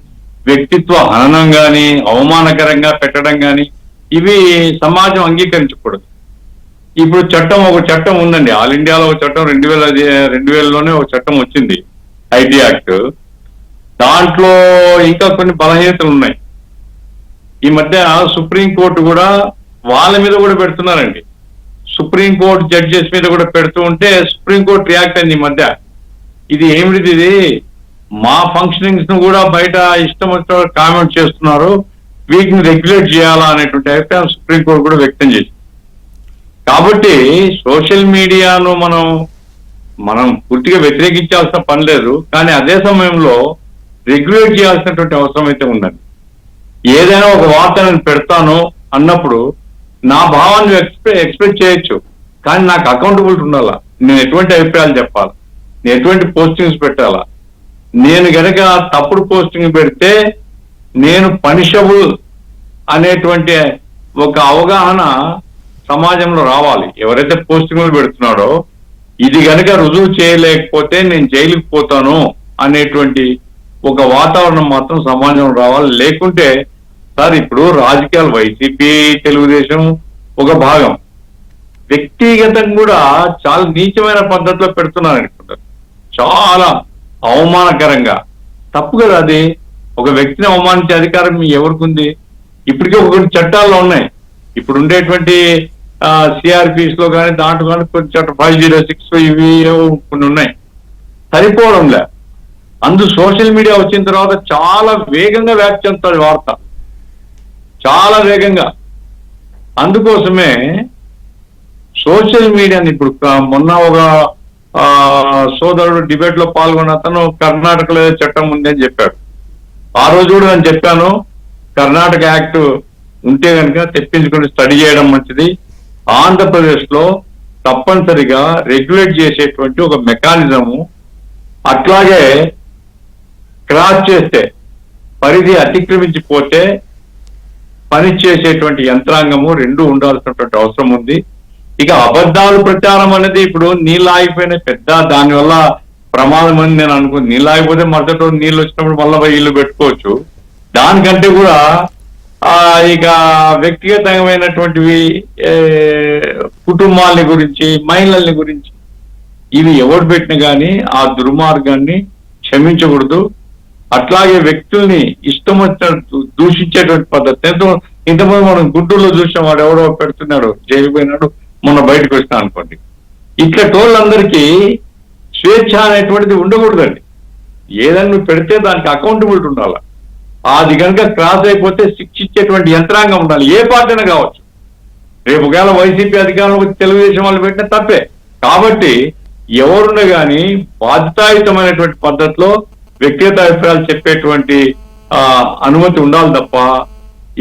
Speaker 3: వ్యక్తిత్వ హననం కానీ, అవమానకరంగా పెట్టడం కానీ, ఇవి సమాజం అంగీకరించకూడదు. ఇప్పుడు ఒక చట్టం ఉందండి, ఆల్ ఇండియాలో ఒక చట్టం 2000లోనే ఒక చట్టం వచ్చింది, ఐటీ యాక్ట్. దాంట్లో ఇంకా కొన్ని బలహీనతలు ఉన్నాయి. ఈ మధ్య సుప్రీంకోర్టు కూడా వాళ్ళ మీద కూడా పెడుతున్నారండి. సుప్రీంకోర్టు జడ్జెస్ మీద కూడా పెడుతూ ఉంటే సుప్రీంకోర్టు రియాక్ట్ అయింది ఈ మధ్య. ఇది ఏమిటిది, ఇది మా ఫంక్షనింగ్స్ ను కూడా బయట ఇష్టం వచ్చిన కామెంట్ చేస్తున్నారు, వీటిని రెగ్యులేట్ చేయాలా అనేటువంటి అభిప్రాయం సుప్రీంకోర్టు కూడా వ్యక్తం చేసింది. కాబట్టి సోషల్ మీడియాను మనం పూర్తిగా వ్యతిరేకించాల్సిన పని లేదు, కానీ అదే సమయంలో రెగ్యులేట్ చేయాల్సినటువంటి అవసరం అయితే ఉందండి. ఏదైనా ఒక వార్త నేను పెడతాను అన్నప్పుడు నా భావాన్ని ఎక్స్ప్రెస్ చేయొచ్చు, కానీ నాకు అకౌంటబిలిటీ ఉండాలా. నేను ఎటువంటి అభిప్రాయాలు చెప్పాలా, నేను ఎటువంటి పోస్టింగ్స్ పెట్టాలా. నేను గనక తప్పుడు పోస్టింగ్ పెడితే నేను పనిషబుల్ అనేటువంటి ఒక అవగాహన సమాజంలో రావాలి. ఎవరైతే పోస్టింగ్లు పెడుతున్నాడో ఇది గనక రుజువు చేయలేకపోతే నేను జైలుకి పోతాను అనేటువంటి ఒక వాతావరణం మాత్రం సమాజంలో రావాలి. లేకుంటే సార్, ఇప్పుడు రాజకీయాలు వైసీపీ తెలుగుదేశం ఒక భాగం, వ్యక్తిగతంగా కూడా చాలా నీచమైన పద్ధతిలో పెడుతున్నారు అనుకుంటారు, చాలా అవమానకరంగా. తప్పు కదా అది. ఒక వ్యక్తిని అవమానించే అధికారం ఎవరికి ఉంది? ఇప్పటికే కొన్ని చట్టాల్లో ఉన్నాయి. ఇప్పుడు ఉండేటువంటి సిఆర్పిస్ లో కానీ దాంట్లో కానీ కొన్ని చట్టం 506 ఇవి కొన్ని ఉన్నాయి, సరిపోవడంలే. సోషల్ మీడియా వచ్చిన తర్వాత చాలా వేగంగా వ్యాప్తి చెందుతుంది వార్త, చాలా వేగంగా. అందుకోసమే సోషల్ మీడియాని ఇప్పుడు మొన్న ఒక సోదరుడు డిబేట్ లో పాల్గొన్న అతను కర్ణాటకలో చట్టం ఉంది అని చెప్పాడు. ఆ రోజు కూడా నేను చెప్పాను, కర్ణాటక యాక్ట్ ఉంటే కనుక తెప్పించుకొని స్టడీ చేయడం మంచిది. ఆంధ్రప్రదేశ్ లో తప్పనిసరిగా రెగ్యులేట్ చేసేటువంటి ఒక మెకానిజము, అట్లాగే క్రాస్ చేస్తే పరిధి అతిక్రమించిపోతే పనిచేసేటువంటి యంత్రాంగము రెండు ఉండాల్సినటువంటి అవసరం ఉంది. ఇక అబద్ధాలు ప్రచారం అనేది ఇప్పుడు నీళ్ళు ఆగిపోయిన పెద్ద దానివల్ల ప్రమాదం అని నేను అనుకుని, నీళ్ళు ఆగిపోతే మరుసటి రోజు నీళ్ళు వచ్చినప్పుడు మళ్ళీ ఇల్లు పెట్టుకోవచ్చు. దానికంటే కూడా ఇక వ్యక్తిగతమైనటువంటివి కుటుంబాలని గురించి, మహిళల్ని గురించి ఇవి ఎవరు పెట్టినా కానీ ఆ దుర్మార్గాన్ని క్షమించకూడదు. అట్లాగే వ్యక్తుల్ని ఇష్టం వచ్చినట్టు దూషించేటువంటి పద్ధతి. ఇంతకుముందు మనం గుంటూరులో చూసిన వాడు ఎవడో పెడుతున్నాడు, జైలు పోయినాడు, మొన్న బయటకు వచ్చినా అనుకోండి. ఇట్లా టోళ్ళందరికీ స్వేచ్ఛ అనేటువంటిది ఉండకూడదండి. ఏదైనా నువ్వు పెడితే దానికి అకౌంటబిలిటీ ఉండాలి. అది కనుక క్రాస్ అయిపోతే శిక్షించేటువంటి యంత్రాంగం ఉండాలి. ఏ పార్టీనా కావచ్చు. రేపు ఒకవేళ వైసీపీ అధికారంలో తెలుగుదేశం వాళ్ళు పెట్టిన తప్పే. కాబట్టి ఎవరున్నా కానీ బాధ్యతాయుతమైనటువంటి పద్ధతిలో వ్యక్తిగత అభిప్రాయాలు చెప్పేటువంటి అనుమతి ఉండాలి తప్ప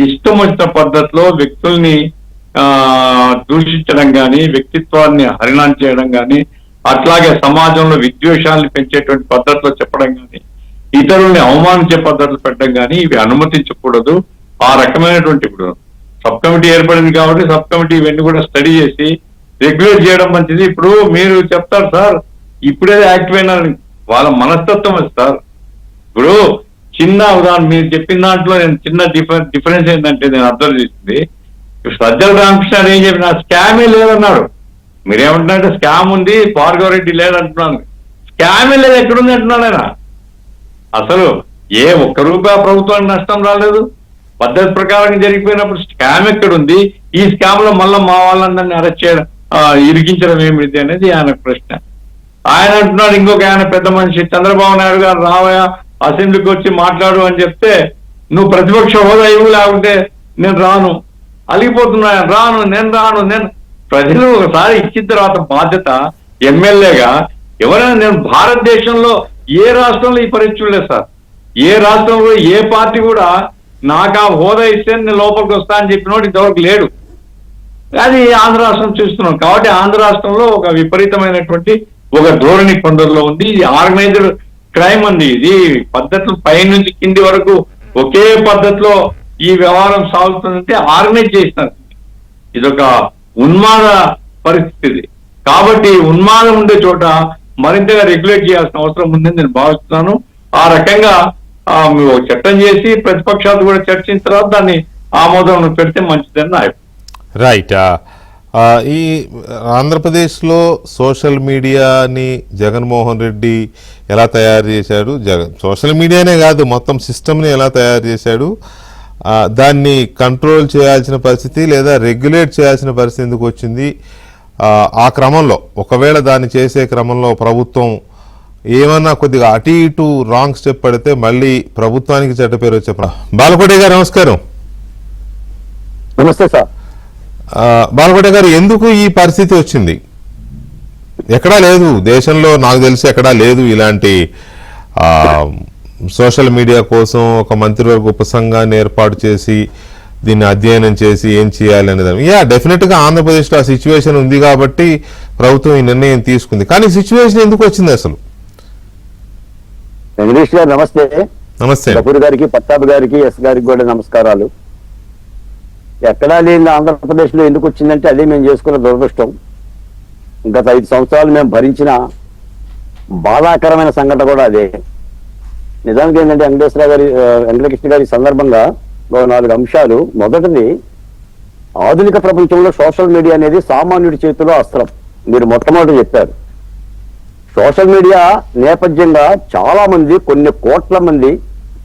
Speaker 3: ఇష్టం వచ్చిన పద్ధతిలో వ్యక్తుల్ని దూషించడం కానీ, వ్యక్తిత్వాన్ని హరిణాన్ని చేయడం కానీ, అట్లాగే సమాజంలో విద్వేషాలను పెంచేటువంటి పద్ధతిలో చెప్పడం కానీ, ఇతరుల్ని అవమానించే పద్ధతులు పెట్టడం కానీ ఇవి అనుమతించకూడదు. ఆ రకమైనటువంటి ఇప్పుడు సబ్ కమిటీ ఏర్పడింది కాబట్టి సబ్ కమిటీ ఇవన్నీ కూడా స్టడీ చేసి రెగ్యులేట్ చేయడం మంచిది. ఇప్పుడు మీరు చెప్తారు సార్ ఇప్పుడే యాక్టివ్ అయినా, వాళ్ళ మనస్తత్వం అది సార్. ఇప్పుడు చిన్న ఉదాహరణ మీరు చెప్పిన దాంట్లో నేను చిన్న డిఫరెన్స్ ఏంటంటే నేను అబ్జర్వ్ చేసింది, సజ్జల రామకృష్ణ ఏం చెప్పిన స్కామే లేదన్నాడు. మీరేమంటున్నారంటే స్కామ్ ఉంది, భార్గవరెడ్డి లేదంటున్నాను. స్కామే లేదు ఎక్కడుంది అంటున్నాను ఆయన. అసలు ఏ ఒక్క రూపాయి ప్రభుత్వానికి నష్టం రాలేదు. పద్ధతి ప్రకారం జరిగిపోయినప్పుడు స్కామ్ ఎక్కడుంది? ఈ స్కామ్ లో మళ్ళీ మా వాళ్ళందరినీ అరెస్ట్ చేయడం, ఇరికించడం ఏమిటి అనేది ఆయన ప్రశ్న. ఆయన అంటున్నాడు, ఇంకొక ఆయన పెద్ద మనిషి చంద్రబాబు నాయుడు గారు రావయా అసెంబ్లీకి వచ్చి మాట్లాడు అని చెప్తే నువ్వు ప్రతిపక్ష హోదా ఇవ్వు, లేకుంటే నేను రాను. అలిగిపోతున్నా, నేను ప్రజలు ఒకసారి ఇచ్చిన తర్వాత బాధ్యత ఎమ్మెల్యేగా ఎవరైనా, నేను భారతదేశంలో ఏ రాష్ట్రంలో ఈ పరిస్థితి లేదు సార్. ఏ రాష్ట్రంలో ఏ పార్టీ కూడా నాకు ఆ హోదా ఇస్తే నేను లోపలికి వస్తా అని చెప్పినోడు ఇంతవరకు లేడు. అది ఆంధ్ర రాష్ట్రం చూస్తున్నాం. కాబట్టి ఆంధ్ర రాష్ట్రంలో ఒక విపరీతమైనటువంటి ఒక ధోరణి కొందరిలో ఉంది. ఇది ఆర్గనైజ్డ్ క్రైమ్ అండి. ఇది పద్ధతులు పై నుంచి కింది వరకు ఒకే పద్ధతిలో ఈ వ్యవహారం సాగుతుందంటే ఆర్గనైజ్ చేసినారు. ఇదొక ఉన్మాద పరిస్థితి. కాబట్టి ఉన్మాదం ఉండే చోట మరింతగా రెగ్యులేట్ చేయాల్సిన అవసరం ఉందని నేను భావిస్తున్నాను. ఆ రకంగా చట్టం చేసి ప్రతిపక్షాలు కూడా చర్చించిన తర్వాత దాన్ని ఆమోదం పెడితే మంచిదని నా అభిప్రాయం.
Speaker 1: రైట్. ఈ ఆంధ్రప్రదేశ్లో సోషల్ మీడియాని జగన్మోహన్ రెడ్డి ఎలా తయారు చేశాడు, సోషల్ మీడియానే కాదు మొత్తం సిస్టమ్ని ఎలా తయారు చేశాడు, దాన్ని కంట్రోల్ చేయాల్సిన పరిస్థితి లేదా రెగ్యులేట్ చేయాల్సిన పరిస్థితి ఎందుకు వచ్చింది, ఆ క్రమంలో ఒకవేళ దాన్ని చేసే క్రమంలో ప్రభుత్వం ఏమన్నా కొద్దిగా అటు ఇటు రాంగ్ స్టెప్ పడితే మళ్ళీ ప్రభుత్వానికి చెడ్డ పేరు వచ్చే బాలకోటే గారు నమస్కారం.
Speaker 4: నమస్తే సార్.
Speaker 1: బాలకోట గారు, ఎందుకు ఈ పరిస్థితి వచ్చింది? ఎక్కడా లేదు దేశంలో, నాకు తెలిసి ఎక్కడా లేదు ఇలాంటి సోషల్ మీడియా కోసం ఒక మంత్రివర్గ ఉపసంఘాన్ని ఏర్పాటు చేసి దీన్ని అధ్యయనం చేసి ఏం చేయాలి అనేది. డెఫినెట్గా ఆంధ్రప్రదేశ్లో ఆ సిచ్యువేషన్ ఉంది కాబట్టి ప్రభుత్వం ఈ నిర్ణయం తీసుకుంది. కానీ సిచ్యువేషన్ ఎందుకు వచ్చింది అసలు?
Speaker 4: వెంకటేష్ గారు నమస్తే.
Speaker 1: నమస్తే.
Speaker 4: కపూర్ గారికి, పట్టాభి గారికి, ఎస్ గారికి కూడా నమస్కారాలు. ఎక్కడా లేని ఆంధ్రప్రదేశ్ లో ఎందుకు వచ్చిందంటే అదే మేము చేసుకున్న దురదృష్టం. గత 5 సంవత్సరాలు మేము భరించిన బాధాకరమైన సంఘటన కూడా అదే. నిజానికి ఏంటంటే వెంకటకృష్ణ గారి సందర్భంగా 4 అంశాలు. మొదటిది, ఆధునిక ప్రపంచంలో సోషల్ మీడియా అనేది సామాన్యుడి చేతిలో అస్త్రం. మీరు మొట్టమొదటి చెప్పారు. సోషల్ మీడియా నేపథ్యంగా చాలా మంది, కొన్ని కోట్ల మంది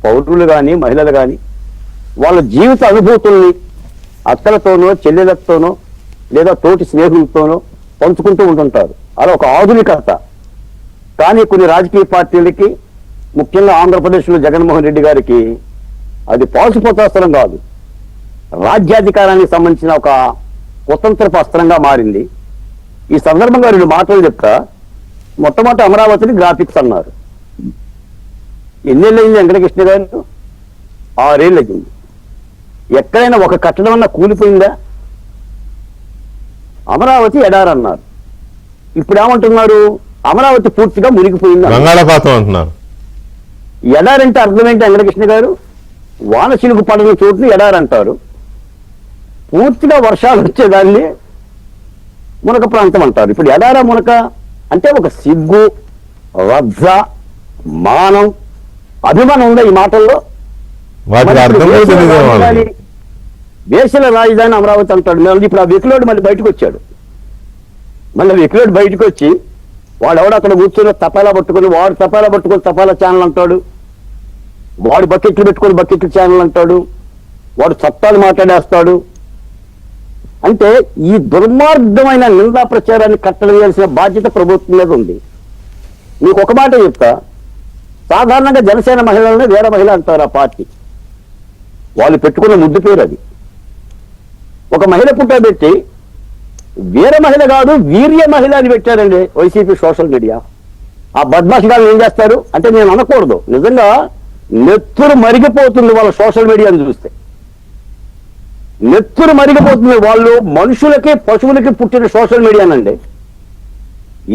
Speaker 4: పౌరులు కానీ మహిళలు కానీ వాళ్ళ జీవిత అనుభూతుల్ని అక్కలతోనో చెల్లెలతోనో లేదా తోటి స్నేహితులతోనో పంచుకుంటూ ఉంటుంటారు. అలా ఒక ఆధునికత. కానీ కొన్ని రాజకీయ పార్టీలకి, ముఖ్యంగా ఆంధ్రప్రదేశ్లో జగన్మోహన్ రెడ్డి గారికి అది పాశుపతాస్త్రం కాదు, రాజ్యాధికారానికి సంబంధించిన ఒక స్వతంత్రపు అస్త్రంగా మారింది. ఈ సందర్భంగా 2 మాటలు చెప్తా. మొట్టమొదటి అమరావతిని గ్రాఫిక్స్ అన్నారు. ఎన్నేళ్ళు అయింది వెంకటకృష్ణ గారు? 6 ఏళ్ళు అయింది. ఎక్కడైనా ఒక కట్టడం అన్నా కూలిపోయిందా? అమరావతి ఎడారన్నారు. ఇప్పుడు ఏమంటున్నారు? అమరావతి పూర్తిగా మునిగిపోయింది,
Speaker 1: బంగాళాఖాతం అంటున్నారు.
Speaker 4: ఎడారంటే అర్థం ఏంటి వెంకటకృష్ణ గారు? వాన చినుకు పడిన చోట్ల ఎడారంటారు. పూర్తిగా వర్షాలు వచ్చేదాన్ని మునక ప్రాంతం అంటారు. ఇప్పుడు ఎడారా మునక అంటే ఒక సిగ్గు, లజ్జ, మానం, అభిమానం ఉందా ఈ మాటల్లో?
Speaker 1: వాటికి అర్థం కూడా తెలియదు వాళ్ళకి.
Speaker 4: దేశల రాజధాని అమరావతి అంటాడు. మళ్ళీ ఇప్పుడు ఆ వెకిలోడు మళ్ళీ బయటకు వచ్చాడు. మళ్ళీ వెకిలోడు బయటకు వచ్చి వాడు ఎవడు అక్కడ కూర్చొని తపాలా పట్టుకొని, వాడు తపాలా పట్టుకొని తపాలా ఛానల్ అంటాడు, వాడు బకెట్లు పెట్టుకొని బకెట్లు ఛానల్ అంటాడు, వాడు చట్టాలు మాట్లాడేస్తాడు. అంటే ఈ దుర్మార్గమైన నిందా ప్రచారాన్ని కట్టవేయాల్సిన బాధ్యత ప్రభుత్వం మీద ఉంది. మీకు ఒక మాట చెప్తా, సాధారణంగా జనసేన మహిళలనే వీర మహిళ అంటారు ఆ పార్టీ. వాళ్ళు పెట్టుకున్న ముద్దు పేరు అది. ఒక మహిళ పుట్టబెట్టి వీర మహిళ కాదు వీర్య మహిళ అని పెట్టారండి వైసీపీ సోషల్ మీడియా. ఆ బద్మాష్ గారు ఏం చేస్తారు అంటే, నేను అనకూడదు, నిజంగా నెత్తురు మరిగిపోతుంది వాళ్ళ సోషల్ మీడియాని చూస్తే. నెత్తురు మరిగిపోతుంది. వాళ్ళు మనుషులకి పశువులకి పుట్టిన సోషల్ మీడియానండి.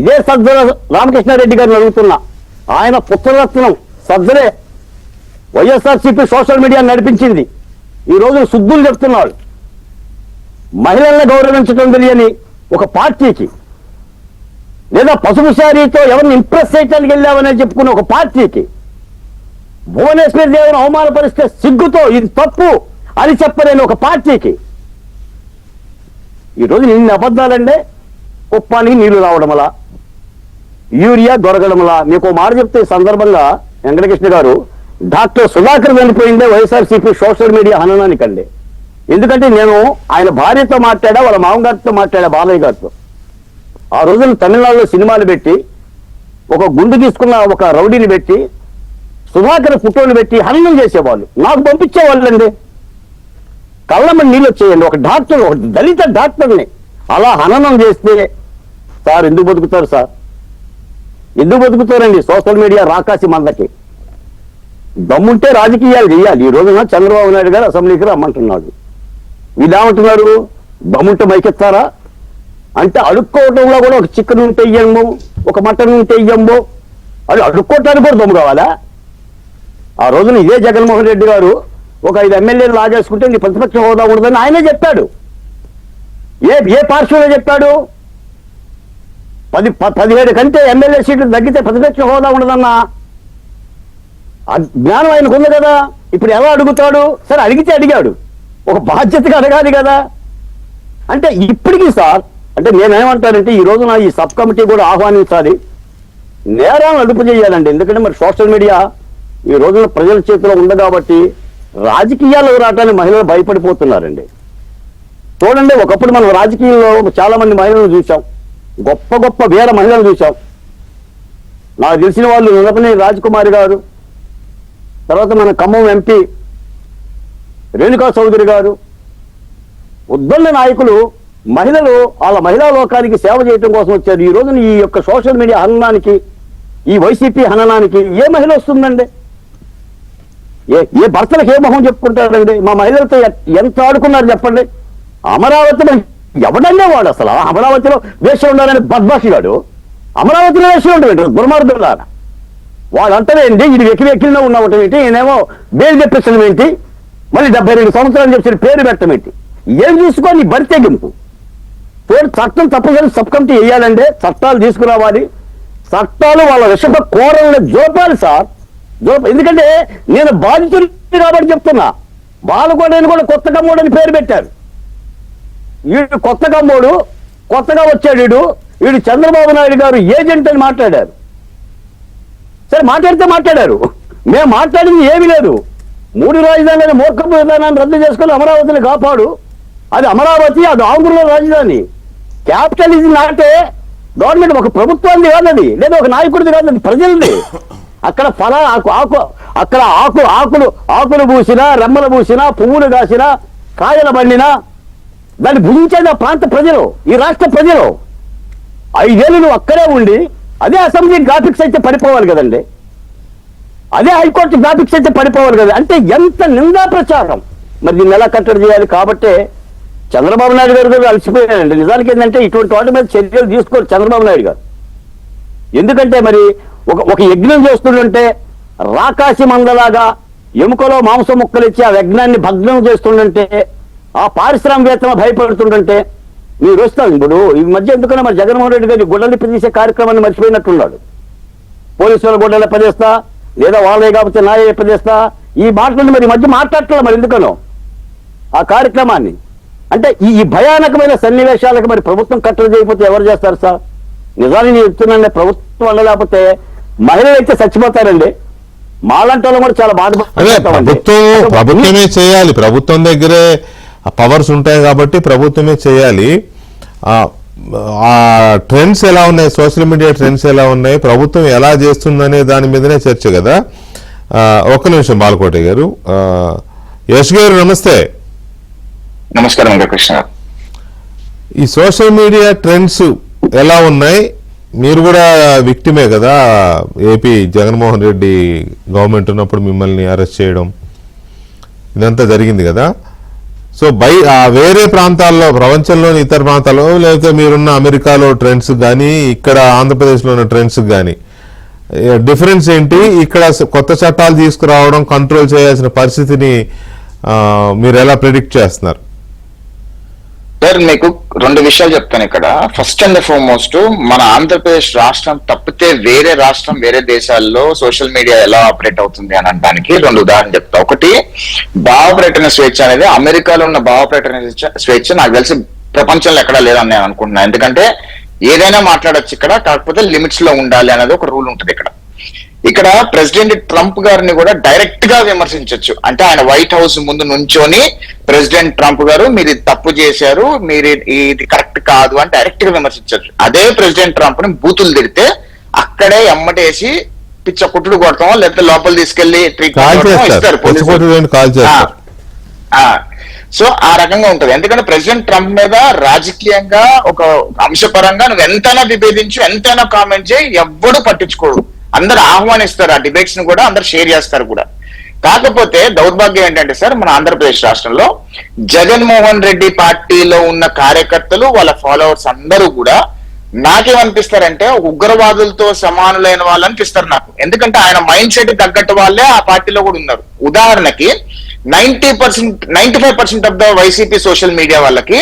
Speaker 4: ఇదే సజ్జల రామకృష్ణారెడ్డి గారిని అడుగుతున్నా, ఆయన పుత్రరత్నం సజ్జలే వైఎస్ఆర్సీపీ సోషల్ మీడియా నడిపించింది. ఈ రోజు శుద్ధులు చెప్తున్నాడు. మహిళల్ని గౌరవించడం తెలియని ఒక పార్టీకి, లేదా పసుపు శారీతో ఎవరిని ఇంప్రెస్ చేయడానికి వెళ్ళామని చెప్పుకున్న ఒక పార్టీకి, భువనేశ్వర్ దేవిని అవమానపరిస్తే సిగ్గుతో ఇది తప్పు అని చెప్పలేని ఒక పార్టీకి ఈరోజు ఇన్ని అబద్ధాలంటే కుప్పానికి నీళ్లు రావడమలా, యూరియా దొరకడమలా. మీకు మాట చెప్తే ఈ సందర్భంగా వెంకటకృష్ణ గారు, డాక్టర్ సుధాకర్ వెళ్ళిపోయిందే వైఎస్ఆర్సీపీ సోషల్ మీడియా హననానికండి. ఎందుకంటే నేను ఆయన భార్యతో మాట్లాడా, వాళ్ళ మామగారితో మాట్లాడా, బాలయ్య గారితో. ఆ రోజున తమిళనాడులో సినిమాలు పెట్టి ఒక గుండు తీసుకున్న ఒక రౌడీని పెట్టి సుధాకర్ ఫోటోలు పెట్టి హననం చేసేవాళ్ళు. నాకు పంపించేవాళ్ళండి. కళ్ళమని నీళ్ళు వచ్చేయండి. ఒక డాక్టర్, ఒక దళిత డాక్టర్ని అలా హననం చేస్తే, సార్ ఎందుకు బతుకుతారు సార్? ఎందుకు బతుకుతారండి సోషల్ మీడియా రాకాసి మందకి? దమ్ముంటే రాజకీయాలు చేయాలి. ఈ రోజున చంద్రబాబు నాయుడు గారు అసెంబ్లీకి రమ్మంటున్నాడు. వీళ్ళేమంటున్నారు, దమ్ముంటే మైకెత్తారా అంటే అడుక్కోవటంలో కూడా ఒక చికెన్ ఉంటే ఇయ్యము, ఒక మటన్ ఉంటే ఇయ్యము, అది అడుక్కోవటానికి కూడా దమ్ము కావాలా? ఆ రోజున ఇదే జగన్మోహన్ రెడ్డి గారు ఒక 5 ఎమ్మెల్యేలు లాగేసుకుంటే నీ ప్రతిపక్ష హోదా ఉండదని ఆయనే చెప్పాడు. ఏ పార్టీలో చెప్పాడు? 17 కంటే ఎమ్మెల్యే సీట్లు తగ్గితే ప్రతిపక్ష హోదా ఉండదన్నా జ్ఞానం ఆయనకు ఉంది కదా. ఇప్పుడు ఎలా అడుగుతాడు? సరే అడిగితే అడిగాడు, ఒక బాధ్యతగా అడగాలి కదా. అంటే ఇప్పటికీ సార్, అంటే నేనేమంటానంటే ఈ రోజున ఈ సబ్ కమిటీ కూడా ఆహ్వానించాలి, నేరాలను అదుపు చేయాలండి. ఎందుకంటే మరి సోషల్ మీడియా ఈ రోజున ప్రజల చేతిలో ఉంది కాబట్టి రాజకీయాల్లో రావటానికి మహిళలు భయపడిపోతున్నారండి. చూడండి, ఒకప్పుడు మనం రాజకీయాల్లో చాలా మంది మహిళలను చూసాం, గొప్ప గొప్ప వీర మహిళలు చూసాం. నాకు తెలిసిన వాళ్ళు నిలపని రాజకుమారి గారు, తర్వాత మన ఖమ్మం ఎంపీ రేణుకా చౌదరి గారు, ఉద్దండ నాయకులు, మహిళలు వాళ్ళ మహిళా లోకానికి సేవ చేయడం కోసం వచ్చారు. ఈ రోజున ఈ యొక్క సోషల్ మీడియా హననానికి, ఈ వైసీపీ హననానికి ఏ మహిళ వస్తుందండి? ఏ భర్తలకు ఏ మొహం చెప్పుకుంటారండి? మా మహిళలతో ఎంత ఆడుకున్నారు చెప్పండి. అమరావతిలో ఎవడన్నా వాడు అసలు అమరావతిలో వేసి ఉండాలని బద్మాషిగాడు అమరావతిలో వేసి ఉండడు దుర్మార్గుడు. వాడు అంటారేంటి, ఇది వెకిలిలో ఉన్నవటం ఏంటి, ఈయనేమో బేలు తెప్పించడం ఏంటి, మళ్ళీ 72 సంవత్సరాలు చెప్పిన పేరు పెట్టడం ఏంటి? ఏం చూసుకొని బరి తెగింపు. చట్టం తప్పనిసరి సబ్ కమిటీ వేయాలంటే చట్టాలు తీసుకురావాలి. చట్టాలు వాళ్ళ విషప కోరల్ని జోపాలి సార్. ఎందుకంటే నేను బాధితుడు కాబట్టి చెప్తున్నా. బాలకోడని కూడా కొత్త కమ్మోడు అని పేరు పెట్టారు. వీడు కొత్త కమ్మోడు, కొత్తగా వచ్చాడు వీడు చంద్రబాబు నాయుడు గారు ఏజెంట్ అని మాట్లాడారు. సరే మాట్లాడితే మాట్లాడారు, మేము మాట్లాడింది ఏమీ లేదు. 3 రాజధానులని మూర్ఖపు విధానాన్ని రద్దు చేసుకుని అమరావతిని కాపాడు. అది అమరావతి, అది ఆంధ్రలో రాజధాని. క్యాపిటల్ ఇది నాటే గవర్నమెంట్, ఒక ప్రభుత్వాన్ని కాదది, లేదా ఒక నాయకుడిది కాదు, ప్రజలది. అక్కడ అక్కడ ఆకులు పూసినా, రెమ్మలు పూసినా, పువ్వులు కాసినా, కాయలు పండినా దాన్ని భుజించేది ఆ ప్రాంత ప్రజలు, ఈ రాష్ట్ర ప్రజలు. 5 ఏళ్ళు నువ్వు అక్కడే ఉండి అదే అసెంబ్లీ గ్రాఫిక్స్ అయితే పడిపోవాలి కదండి, అదే హైకోర్టు గ్రాఫిక్స్ అయితే పడిపోవాలి కదా. అంటే ఎంత నిందా ప్రచారం. మరి దీన్ని ఎలా కట్టడి చేయాలి? కాబట్టే చంద్రబాబు నాయుడు గారు కూడా అలసిపోయారండి. నిజానికి ఏంటంటే ఇటువంటి వాటి మీద చర్యలు తీసుకోరు చంద్రబాబు నాయుడు గారు. ఎందుకంటే మరి ఒక యజ్ఞం చేస్తుంటే రాకాసి మందలాగా ఎముకలో మాంసం ముక్కలు ఇచ్చి ఆ యజ్ఞాన్ని భగ్నం చేస్తుంటే ఆ పారిశ్రామికవేత్తలు భయపడుతుంటే మీరు వస్తాం. ఇప్పుడు ఈ మధ్య ఎందుకన్నా మరి జగన్మోహన్ రెడ్డి గారి గుడ్డలు తీసే కార్యక్రమాన్ని మర్చిపోయినట్టున్నాడు. పోలీసుల గుడ్డలు ఎప్పదేస్తా, లేదా వాళ్ళే కాకపోతే నాయ ఎప్పదేస్తా, ఈ మాటలను మరి ఈ మధ్య మాట్లాడట్లేదు. మరి ఎందుకనో ఆ కార్యక్రమాన్ని అంటే ఈ భయానకమైన సన్నివేశాలకు మరి ప్రభుత్వం కట్టడి చేయకపోతే ఎవరు చేస్తారు సార్? నిజాన్ని నేను చెప్తున్నాను, ప్రభుత్వం వల్ల లేకపోతే మహిళలు అయితే చచ్చిపోతారండి. మాలాంటి వాళ్ళు కూడా చాలా
Speaker 1: ప్రభుత్వమే చేయాలి. ప్రభుత్వం దగ్గరే పవర్స్ ఉంటాయి కాబట్టి ప్రభుత్వమే చేయాలి. ఆ ట్రెండ్స్ ఎలా ఉన్నాయి, సోషల్ మీడియా ట్రెండ్స్ ఎలా ఉన్నాయి, ప్రభుత్వం ఎలా చేస్తుందనే దాని మీదనే చర్చ కదా. ఒక్క నిమిషం బాలకోట గారు. యశ్ గారు నమస్తే.
Speaker 5: నమస్కారం కృష్ణ.
Speaker 1: ఈ సోషల్ మీడియా ట్రెండ్స్ ఎలా ఉన్నాయి? మీరు కూడా విక్టిమే కదా. ఏపీ జగన్మోహన్ రెడ్డి గవర్నమెంట్ ఉన్నప్పుడు మిమ్మల్ని అరెస్ట్ చేయడం ఇదంతా జరిగింది కదా. సో వేరే ప్రాంతాల్లో, ప్రపంచంలోని ఇతర ప్రాంతాల్లో, లేకపోతే మీరున్న అమెరికాలో ట్రెండ్స్ కానీ ఇక్కడ ఆంధ్రప్రదేశ్లో ఉన్న ట్రెండ్స్ కానీ డిఫరెన్స్ ఏంటి? ఇక్కడ కొత్త చట్టాలు తీసుకురావడం, కంట్రోల్ చేయాల్సిన పరిస్థితిని మీరు ఎలా ప్రిడిక్ట్ చేస్తున్నారు?
Speaker 5: సార్ మీకు రెండు విషయాలు చెప్తాను ఇక్కడ. ఫస్ట్ అండ్ ఫార్మోస్ట్, మన ఆంధ్రప్రదేశ్ రాష్ట్రం తప్పితే వేరే రాష్ట్రం, వేరే దేశాల్లో సోషల్ మీడియా ఎలా ఆపరేట్ అవుతుంది అని అనడానికి రెండు ఉదాహరణ చెప్తా. ఒకటి, భావ ప్రకటన స్వేచ్ఛ అనేది, అమెరికాలో ఉన్న భావ ప్రకటన స్వేచ్ఛ నాకు తెలిసి ప్రపంచంలో ఎక్కడా లేదని నేను అనుకుంటున్నాను. ఎందుకంటే ఏదైనా మాట్లాడచ్చు ఇక్కడ, కాకపోతే లిమిట్స్ లో ఉండాలి అనేది ఒక రూల్ ఉంటుంది ఇక్కడ. ఇక్కడ ప్రెసిడెంట్ ట్రంప్ గారిని కూడా డైరెక్ట్ గా విమర్శించవచ్చు. అంటే ఆయన వైట్ హౌస్ ముందు నుంచొని ప్రెసిడెంట్ ట్రంప్ గారు మీరు ఇది తప్పు చేశారు, మీరు ఇది కరెక్ట్ కాదు అని డైరెక్ట్ గా విమర్శించవచ్చు. అదే ప్రెసిడెంట్ ట్రంప్ ని బూతులు తిడితే అక్కడే ఎమ్మటేసి పిచ్చ కుట్టుడు కొడతాం, లేకపోతే లోపల తీసుకెళ్లి ట్రీట్మెంట్ ఇస్తారు. సో ఆ రకంగా ఉంటది. ఎందుకంటే ప్రెసిడెంట్ ట్రంప్ మీద రాజకీయంగా ఒక అంశపరంగా నువ్వు ఎంతైనా విభేదించు, ఎంతైనా కామెంట్ చేయి, ఎవ్వడూ పట్టించుకోడు. అందరు ఆహ్వానిస్తారు, ఆ డిబేట్స్ ని కూడా అందరు షేర్ చేస్తారు కూడా. కాకపోతే దౌర్భాగ్యం ఏంటంటే సార్, మన ఆంధ్రప్రదేశ్ రాష్ట్రంలో జగన్మోహన్ రెడ్డి పార్టీలో ఉన్న కార్యకర్తలు, వాళ్ళ ఫాలోవర్స్ అందరూ కూడా నాకేమనిపిస్తారంటే ఉగ్రవాదులతో సమానులైన వాళ్ళు అనిపిస్తారు నాకు. ఎందుకంటే ఆయన మైండ్ సెట్ తగ్గట్టు వాళ్ళే ఆ పార్టీలో కూడా ఉన్నారు. ఉదాహరణకి 95% of the YCP social media వాళ్ళకి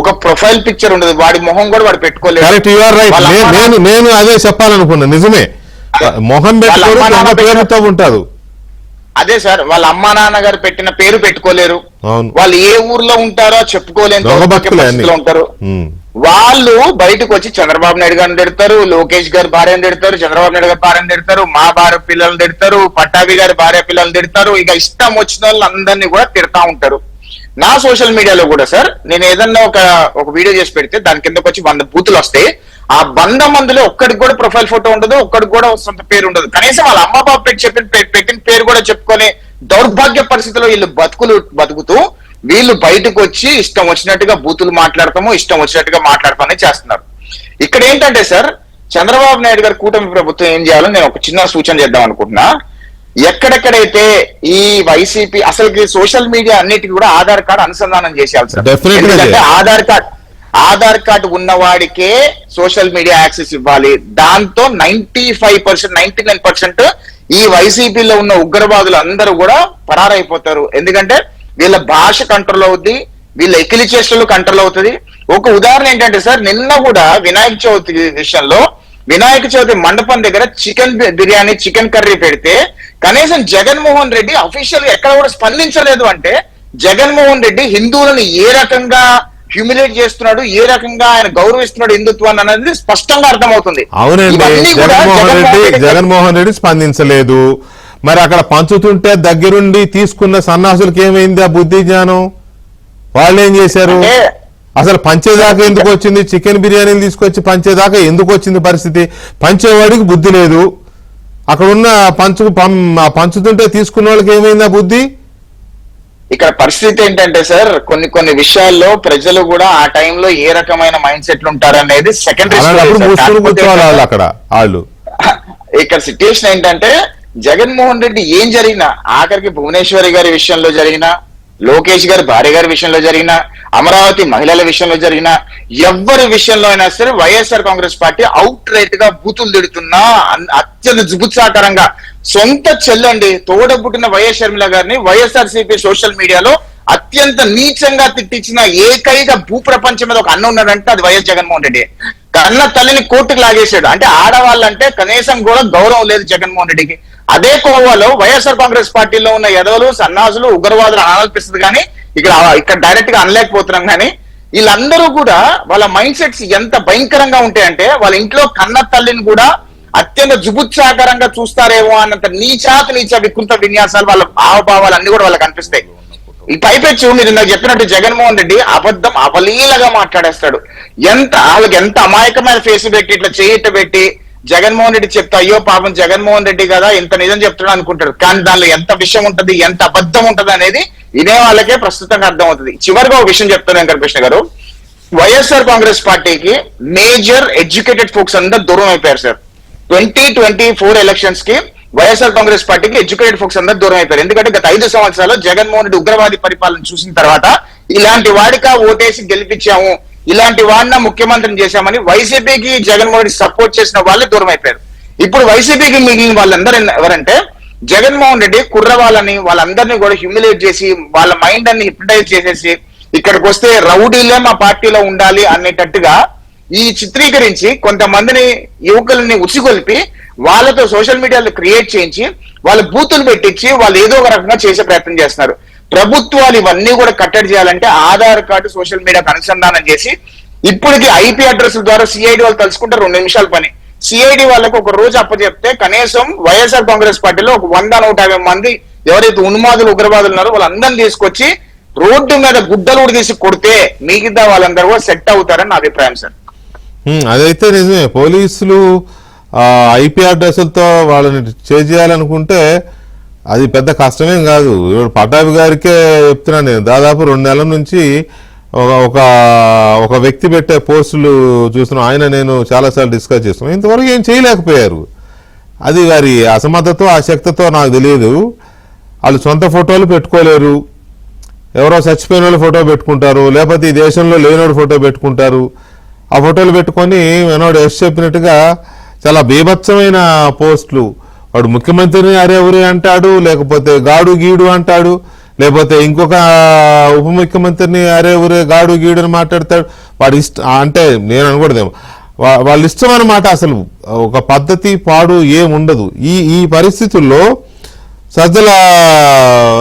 Speaker 5: ఒక ప్రొఫైల్ పిక్చర్ ఉండదు, వాడి మొహం కూడా వాడు పెట్టుకోలేదు.
Speaker 1: నేను అదే చెప్పాలనుకున్నా, నిజమే. మొహం పెట్టుకోవడంతో ఉంటారు.
Speaker 5: అదే సార్, వాళ్ళ అమ్మా నాన్న గారు పెట్టిన పేరు పెట్టుకోలేరు, వాళ్ళు ఏ ఊర్లో ఉంటారో చెప్పుకోలేని పరిస్థితిలో ఉంటారు. వాళ్ళు బయటకు వచ్చి చంద్రబాబు నాయుడు గారిని తిడతారు, లోకేష్ గారి భార్యను తిడతారు, చంద్రబాబు నాయుడు గారి భార్యను తిడతారు, మా భార్య పిల్లల్ని తిడతారు, పట్టాభి గారి భార్య పిల్లల్ని తిడతారు. ఇక ఇష్టం వచ్చిన వాళ్ళు అందరినీ కూడా తిడతా ఉంటారు. నా సోషల్ మీడియాలో కూడా సార్, నేను ఏదన్నా ఒక వీడియో చేసి పెడితే దాని కిందకు వచ్చి 100 బూతులు వస్తాయి. ఆ 100 మందిలో ఒక్కడికి కూడా ప్రొఫైల్ ఫోటో ఉండదు, ఒక్కడికి కూడా సొంత పేరు ఉండదు. కనీసం వాళ్ళ అమ్మ బాబు పెట్టిన పేరు కూడా చెప్పుకొని దౌర్భాగ్య పరిస్థితిలో వీళ్ళు బతుకుతూ వీళ్ళు బయటకు వచ్చి ఇష్టం వచ్చినట్టుగా బూతులు మాట్లాడతాము, ఇష్టం వచ్చినట్టుగా మాట్లాడతామని చేస్తున్నారు. ఇక్కడ ఏంటంటే సార్, చంద్రబాబు నాయుడు గారు కూటమి ప్రభుత్వం ఏం చేయాలో నేను ఒక చిన్న సూచన చేద్దాం అనుకుంటున్నా. ఎక్కడెక్కడైతే ఈ వైసీపీ అసలు సోషల్ మీడియా అన్నిటికీ కూడా ఆధార్ కార్డు అనుసంధానం చేసేయాలి సార్. ఎందుకంటే ఆధార్ కార్డు ఉన్నవాడికే సోషల్ మీడియా యాక్సెస్ ఇవ్వాలి. దాంతో 95%, 99% ఈ వైసీపీలో ఉన్న ఉగ్రవాదులు అందరూ కూడా పరారైపోతారు. ఎందుకంటే వీళ్ళ భాష కంట్రోల్ అవుద్ది, వీళ్ళ ఎకిలి చేష్టలు కంట్రోల్ అవుతుంది. ఒక ఉదాహరణ ఏంటంటే సార్, నిన్న కూడా వినాయక చవితి విషయంలో వినాయక చవితి మండపం దగ్గర చికెన్ బిర్యానీ, చికెన్ కర్రీ పెడితే కనీసం జగన్మోహన్ రెడ్డి అఫీషియల్ గా ఎక్కడ కూడా స్పందించలేదు. అంటే జగన్మోహన్ రెడ్డి హిందువులను ఏ రకంగా హ్యూమిలేట్ చేస్తున్నాడు, ఏ రకంగా ఆయన గౌరవిస్తున్నాడు హిందుత్వాన్ని అనేది స్పష్టంగా అర్థమవుతుంది.
Speaker 1: అవునండి, జగన్మోహన్ రెడ్డి స్పందించలేదు. మరి అక్కడ పంచుతుంటే దగ్గరుండి తీసుకున్న సన్నాసులకు ఏమైంది ఆ బుద్ధి జ్ఞానం? వాళ్ళు ఏం చేశారు? అసలు పంచేదాకా ఎందుకు వచ్చింది? చికెన్ బిర్యానీలు తీసుకొచ్చి పంచేదాకా ఎందుకు వచ్చింది పరిస్థితి? పంచేవాడికి బుద్ధి లేదు, అక్కడ ఉన్న పంచుతుంటే తీసుకున్న వాళ్ళకి ఏమైంది ఆ బుద్ధి?
Speaker 5: ఇక్కడ పరిస్థితి ఏంటంటే సార్, కొన్ని విషయాల్లో ప్రజలు కూడా ఆ టైంలో ఏ రకమైన మైండ్ సెట్లు ఉంటారనేది సెకండరీ.
Speaker 1: అక్కడ వాళ్ళు
Speaker 5: ఇక్కడ సిచ్యుయేషన్ ఏంటంటే, జగన్మోహన్ రెడ్డి ఏం జరిగినా, ఆఖరికి భువనేశ్వరి గారి విషయంలో జరిగినా, లోకేష్ గారి భార్య గారి విషయంలో జరిగినా, అమరావతి మహిళల విషయంలో జరిగినా, ఎవ్వరి విషయంలో అయినా సరే YSR Congress party out right గా బూతులు తిడుతున్నా, అత్యంత జుగుత్సాకరంగా సొంత చెల్లండి తోడబుట్టిన వైఎస్ షర్మిల గారిని వైఎస్ఆర్సీపీ సోషల్ మీడియాలో అత్యంత నీచంగా తిట్టించిన ఏకైక భూప్రపంచం మీద ఒక అన్న ఉన్నాడంటే అది వైఎస్ జగన్మోహన్ రెడ్డి. కన్న తల్లిని కోర్టుకు లాగేశాడు. అంటే ఆడవాళ్ళంటే కనీసం కూడా గౌరవం లేదు జగన్మోహన్ రెడ్డికి. అదే కోవాలో వైఎస్ఆర్ కాంగ్రెస్ పార్టీలో ఉన్న ఎదవలు, సన్నాసులు, ఉగ్రవాదులు అనాలనిపిస్తుంది కానీ ఇక్కడ డైరెక్ట్ గా అనలేకపోతున్నాం. కానీ వీళ్ళందరూ కూడా వాళ్ళ మైండ్ సెట్స్ ఎంత భయంకరంగా ఉంటాయంటే వాళ్ళ ఇంట్లో కన్న తల్లిని కూడా అత్యంత జుబుత్సాకరంగా చూస్తారేమో అన్నంత నీచ వికృత విన్యాసాలు వాళ్ళ భావభావాలు అన్ని కూడా వాళ్ళకి కనిపిస్తాయి. ఈ పైపెచ్చు మీరు నాకు చెప్పినట్టు జగన్మోహన్ రెడ్డి అబద్ధం అవలీలగా మాట్లాడేస్తాడు. వాళ్ళకి ఎంత అమాయకమైన ఫేస్ పెట్టి ఇట్లా చేయట పెట్టి జగన్మోహన్ రెడ్డి చెప్తా అయ్యో పాపం జగన్మోహన్ రెడ్డి కదా ఇంత నిజం చెప్తాడు అనుకుంటారు. కానీ దానిలో ఎంత విషయం ఉంటది, ఎంత అబద్ధం ఉంటది అనేది ఇదే వాళ్ళకే ప్రస్తుతంగా అర్థం అవుతుంది. చివరిగా ఒక విషయం చెప్తాను వెంకటకృష్ణ గారు, వైఎస్ఆర్ కాంగ్రెస్ పార్టీకి మేజర్ ఎడ్యుకేటెడ్ ఫోక్స్ అందరూ దూరం అయిపోయారు సార్. 2024 ఎలక్షన్స్ కి వైఎస్ఆర్ కాంగ్రెస్ పార్టీకి ఎడ్యుకేటెడ్ ఫోక్స్ అందరూ దూరం అయిపోయారు. ఎందుకంటే గత 5 సంవత్సరాలు జగన్మోహన్ రెడ్డి ఉగ్రవాది పరిపాలన చూసిన తర్వాత ఇలాంటి వాడిగా ఓటేసి గెలిపించాము, ఇలాంటి వాడిన ముఖ్యమంత్రిని చేశామని వైసీపీకి జగన్మోహన్ రెడ్డి సపోర్ట్ చేసిన వాళ్ళే దూరం అయిపోయారు. ఇప్పుడు వైసీపీకి మిగిలిన వాళ్ళందరూ ఎవరంటే జగన్మోహన్ రెడ్డి వాళ్ళందరినీ కూడా హ్యూమిలేట్ చేసి వాళ్ళ మైండ్ అన్ని హిప్నటైజ్ చేసేసి ఇక్కడికి వస్తే రౌడీలే మా పార్టీలో ఉండాలి అనేటట్టుగా ఈ చిత్రీకరించి కొంతమందిని యువకులని ఉసిగొల్పి వాళ్ళతో సోషల్ మీడియాలో క్రియేట్ చేయించి వాళ్ళ బూతులు పెట్టించి వాళ్ళు ఏదో ఒక రకంగా చేసే ప్రయత్నం చేస్తున్నారు. ప్రభుత్వాలు ఇవన్నీ కూడా కట్టడి చేయాలంటే ఆధార్ కార్డు సోషల్ మీడియాకు అనుసంధానం చేసి ఇప్పటికి ఐపీ అడ్రస్ ద్వారా సిఐడి వాళ్ళు తలుచుకుంటే 2 నిమిషాల పని. సిఐడి వాళ్ళకు ఒక రోజు అప్పచెప్తే కనీసం వైఎస్ఆర్ కాంగ్రెస్ పార్టీలో ఒక 100-150 మంది ఎవరైతే ఉన్మాదులు ఉగ్రవాదులు ఉన్నారో వాళ్ళందరినీ తీసుకొచ్చి రోడ్డు మీద గుడ్డలు కూడా తీసి కొడితే మిగతా వాళ్ళందరూ కూడా సెట్ అవుతారని నా అభిప్రాయం సార్.
Speaker 1: అదైతే నిజమే. పోలీసులు ఐపీ అడ్రస్లతో వాళ్ళని చేయాలనుకుంటే అది పెద్ద కష్టమేం కాదు. పటాభి గారికే చెప్తున్నాను నేను, దాదాపు 2 నెలల నుంచి ఒక వ్యక్తి పెట్టే పోస్టులు చూస్తున్నాం. ఆయన నేను చాలాసార్లు డిస్కస్ చేస్తున్నాం, ఇంతవరకు ఏం చేయలేకపోయారు. అది వారి అసమర్థతో అశక్తితో నాకు తెలియదు. వాళ్ళు సొంత ఫోటోలు పెట్టుకోలేరు, ఎవరో చచ్చిపోయిన వాళ్ళు ఫోటో పెట్టుకుంటారు, లేకపోతే ఈ దేశంలో లేనోడు ఫోటో పెట్టుకుంటారు. ఆ ఫోటోలు పెట్టుకొని మనోడు ఎస్ చెప్పినట్టుగా చాలా బీభత్సమైన పోస్టులు, వాడు ముఖ్యమంత్రిని అరే ఊరే అంటాడు, లేకపోతే గాడు గీడు అంటాడు, లేకపోతే ఇంకొక ఉప ముఖ్యమంత్రిని అరే ఊరే గాడు గీడు అని మాట్లాడతాడు. వాడి ఇష్టం అంటే నేను అనకూడదేమో, వాళ్ళ ఇష్టం అన్నమాట. అసలు ఒక పద్ధతి పాడు ఏముండదు. ఈ పరిస్థితుల్లో సజ్జల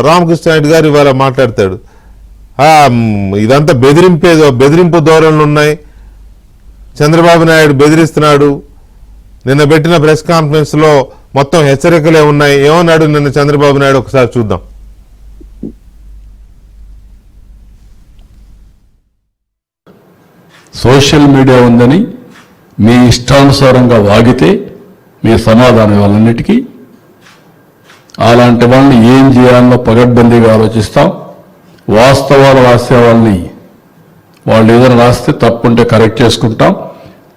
Speaker 1: రామకృష్ణారెడ్డి గారు ఇవాళ మాట్లాడతాడు, ఇదంతా బెదిరింపు ధోరణులు ఉన్నాయి, చంద్రబాబు నాయుడు బెదిరిస్తున్నాడు, నిన్న పెట్టిన ప్రెస్ కాన్ఫరెన్స్ లో మొత్తం హెచ్చరికలే ఉన్నాయి. ఏమన్నాడు నిన్న చంద్రబాబు నాయుడు ఒకసారి చూద్దాం.
Speaker 6: సోషల్ మీడియా ఉందని మీ ఇష్టానుసారంగా వాగితే మీ సమాధానం వాళ్ళన్నిటికీ అలాంటి వాళ్ళని ఏం చేయాలో పగడ్బందీగా ఆలోచిస్తాం. వాస్తవాలు రాసే వాళ్ళని వాళ్ళు ఏదైనా రాస్తే తప్పుంటే కరెక్ట్ చేసుకుంటాం.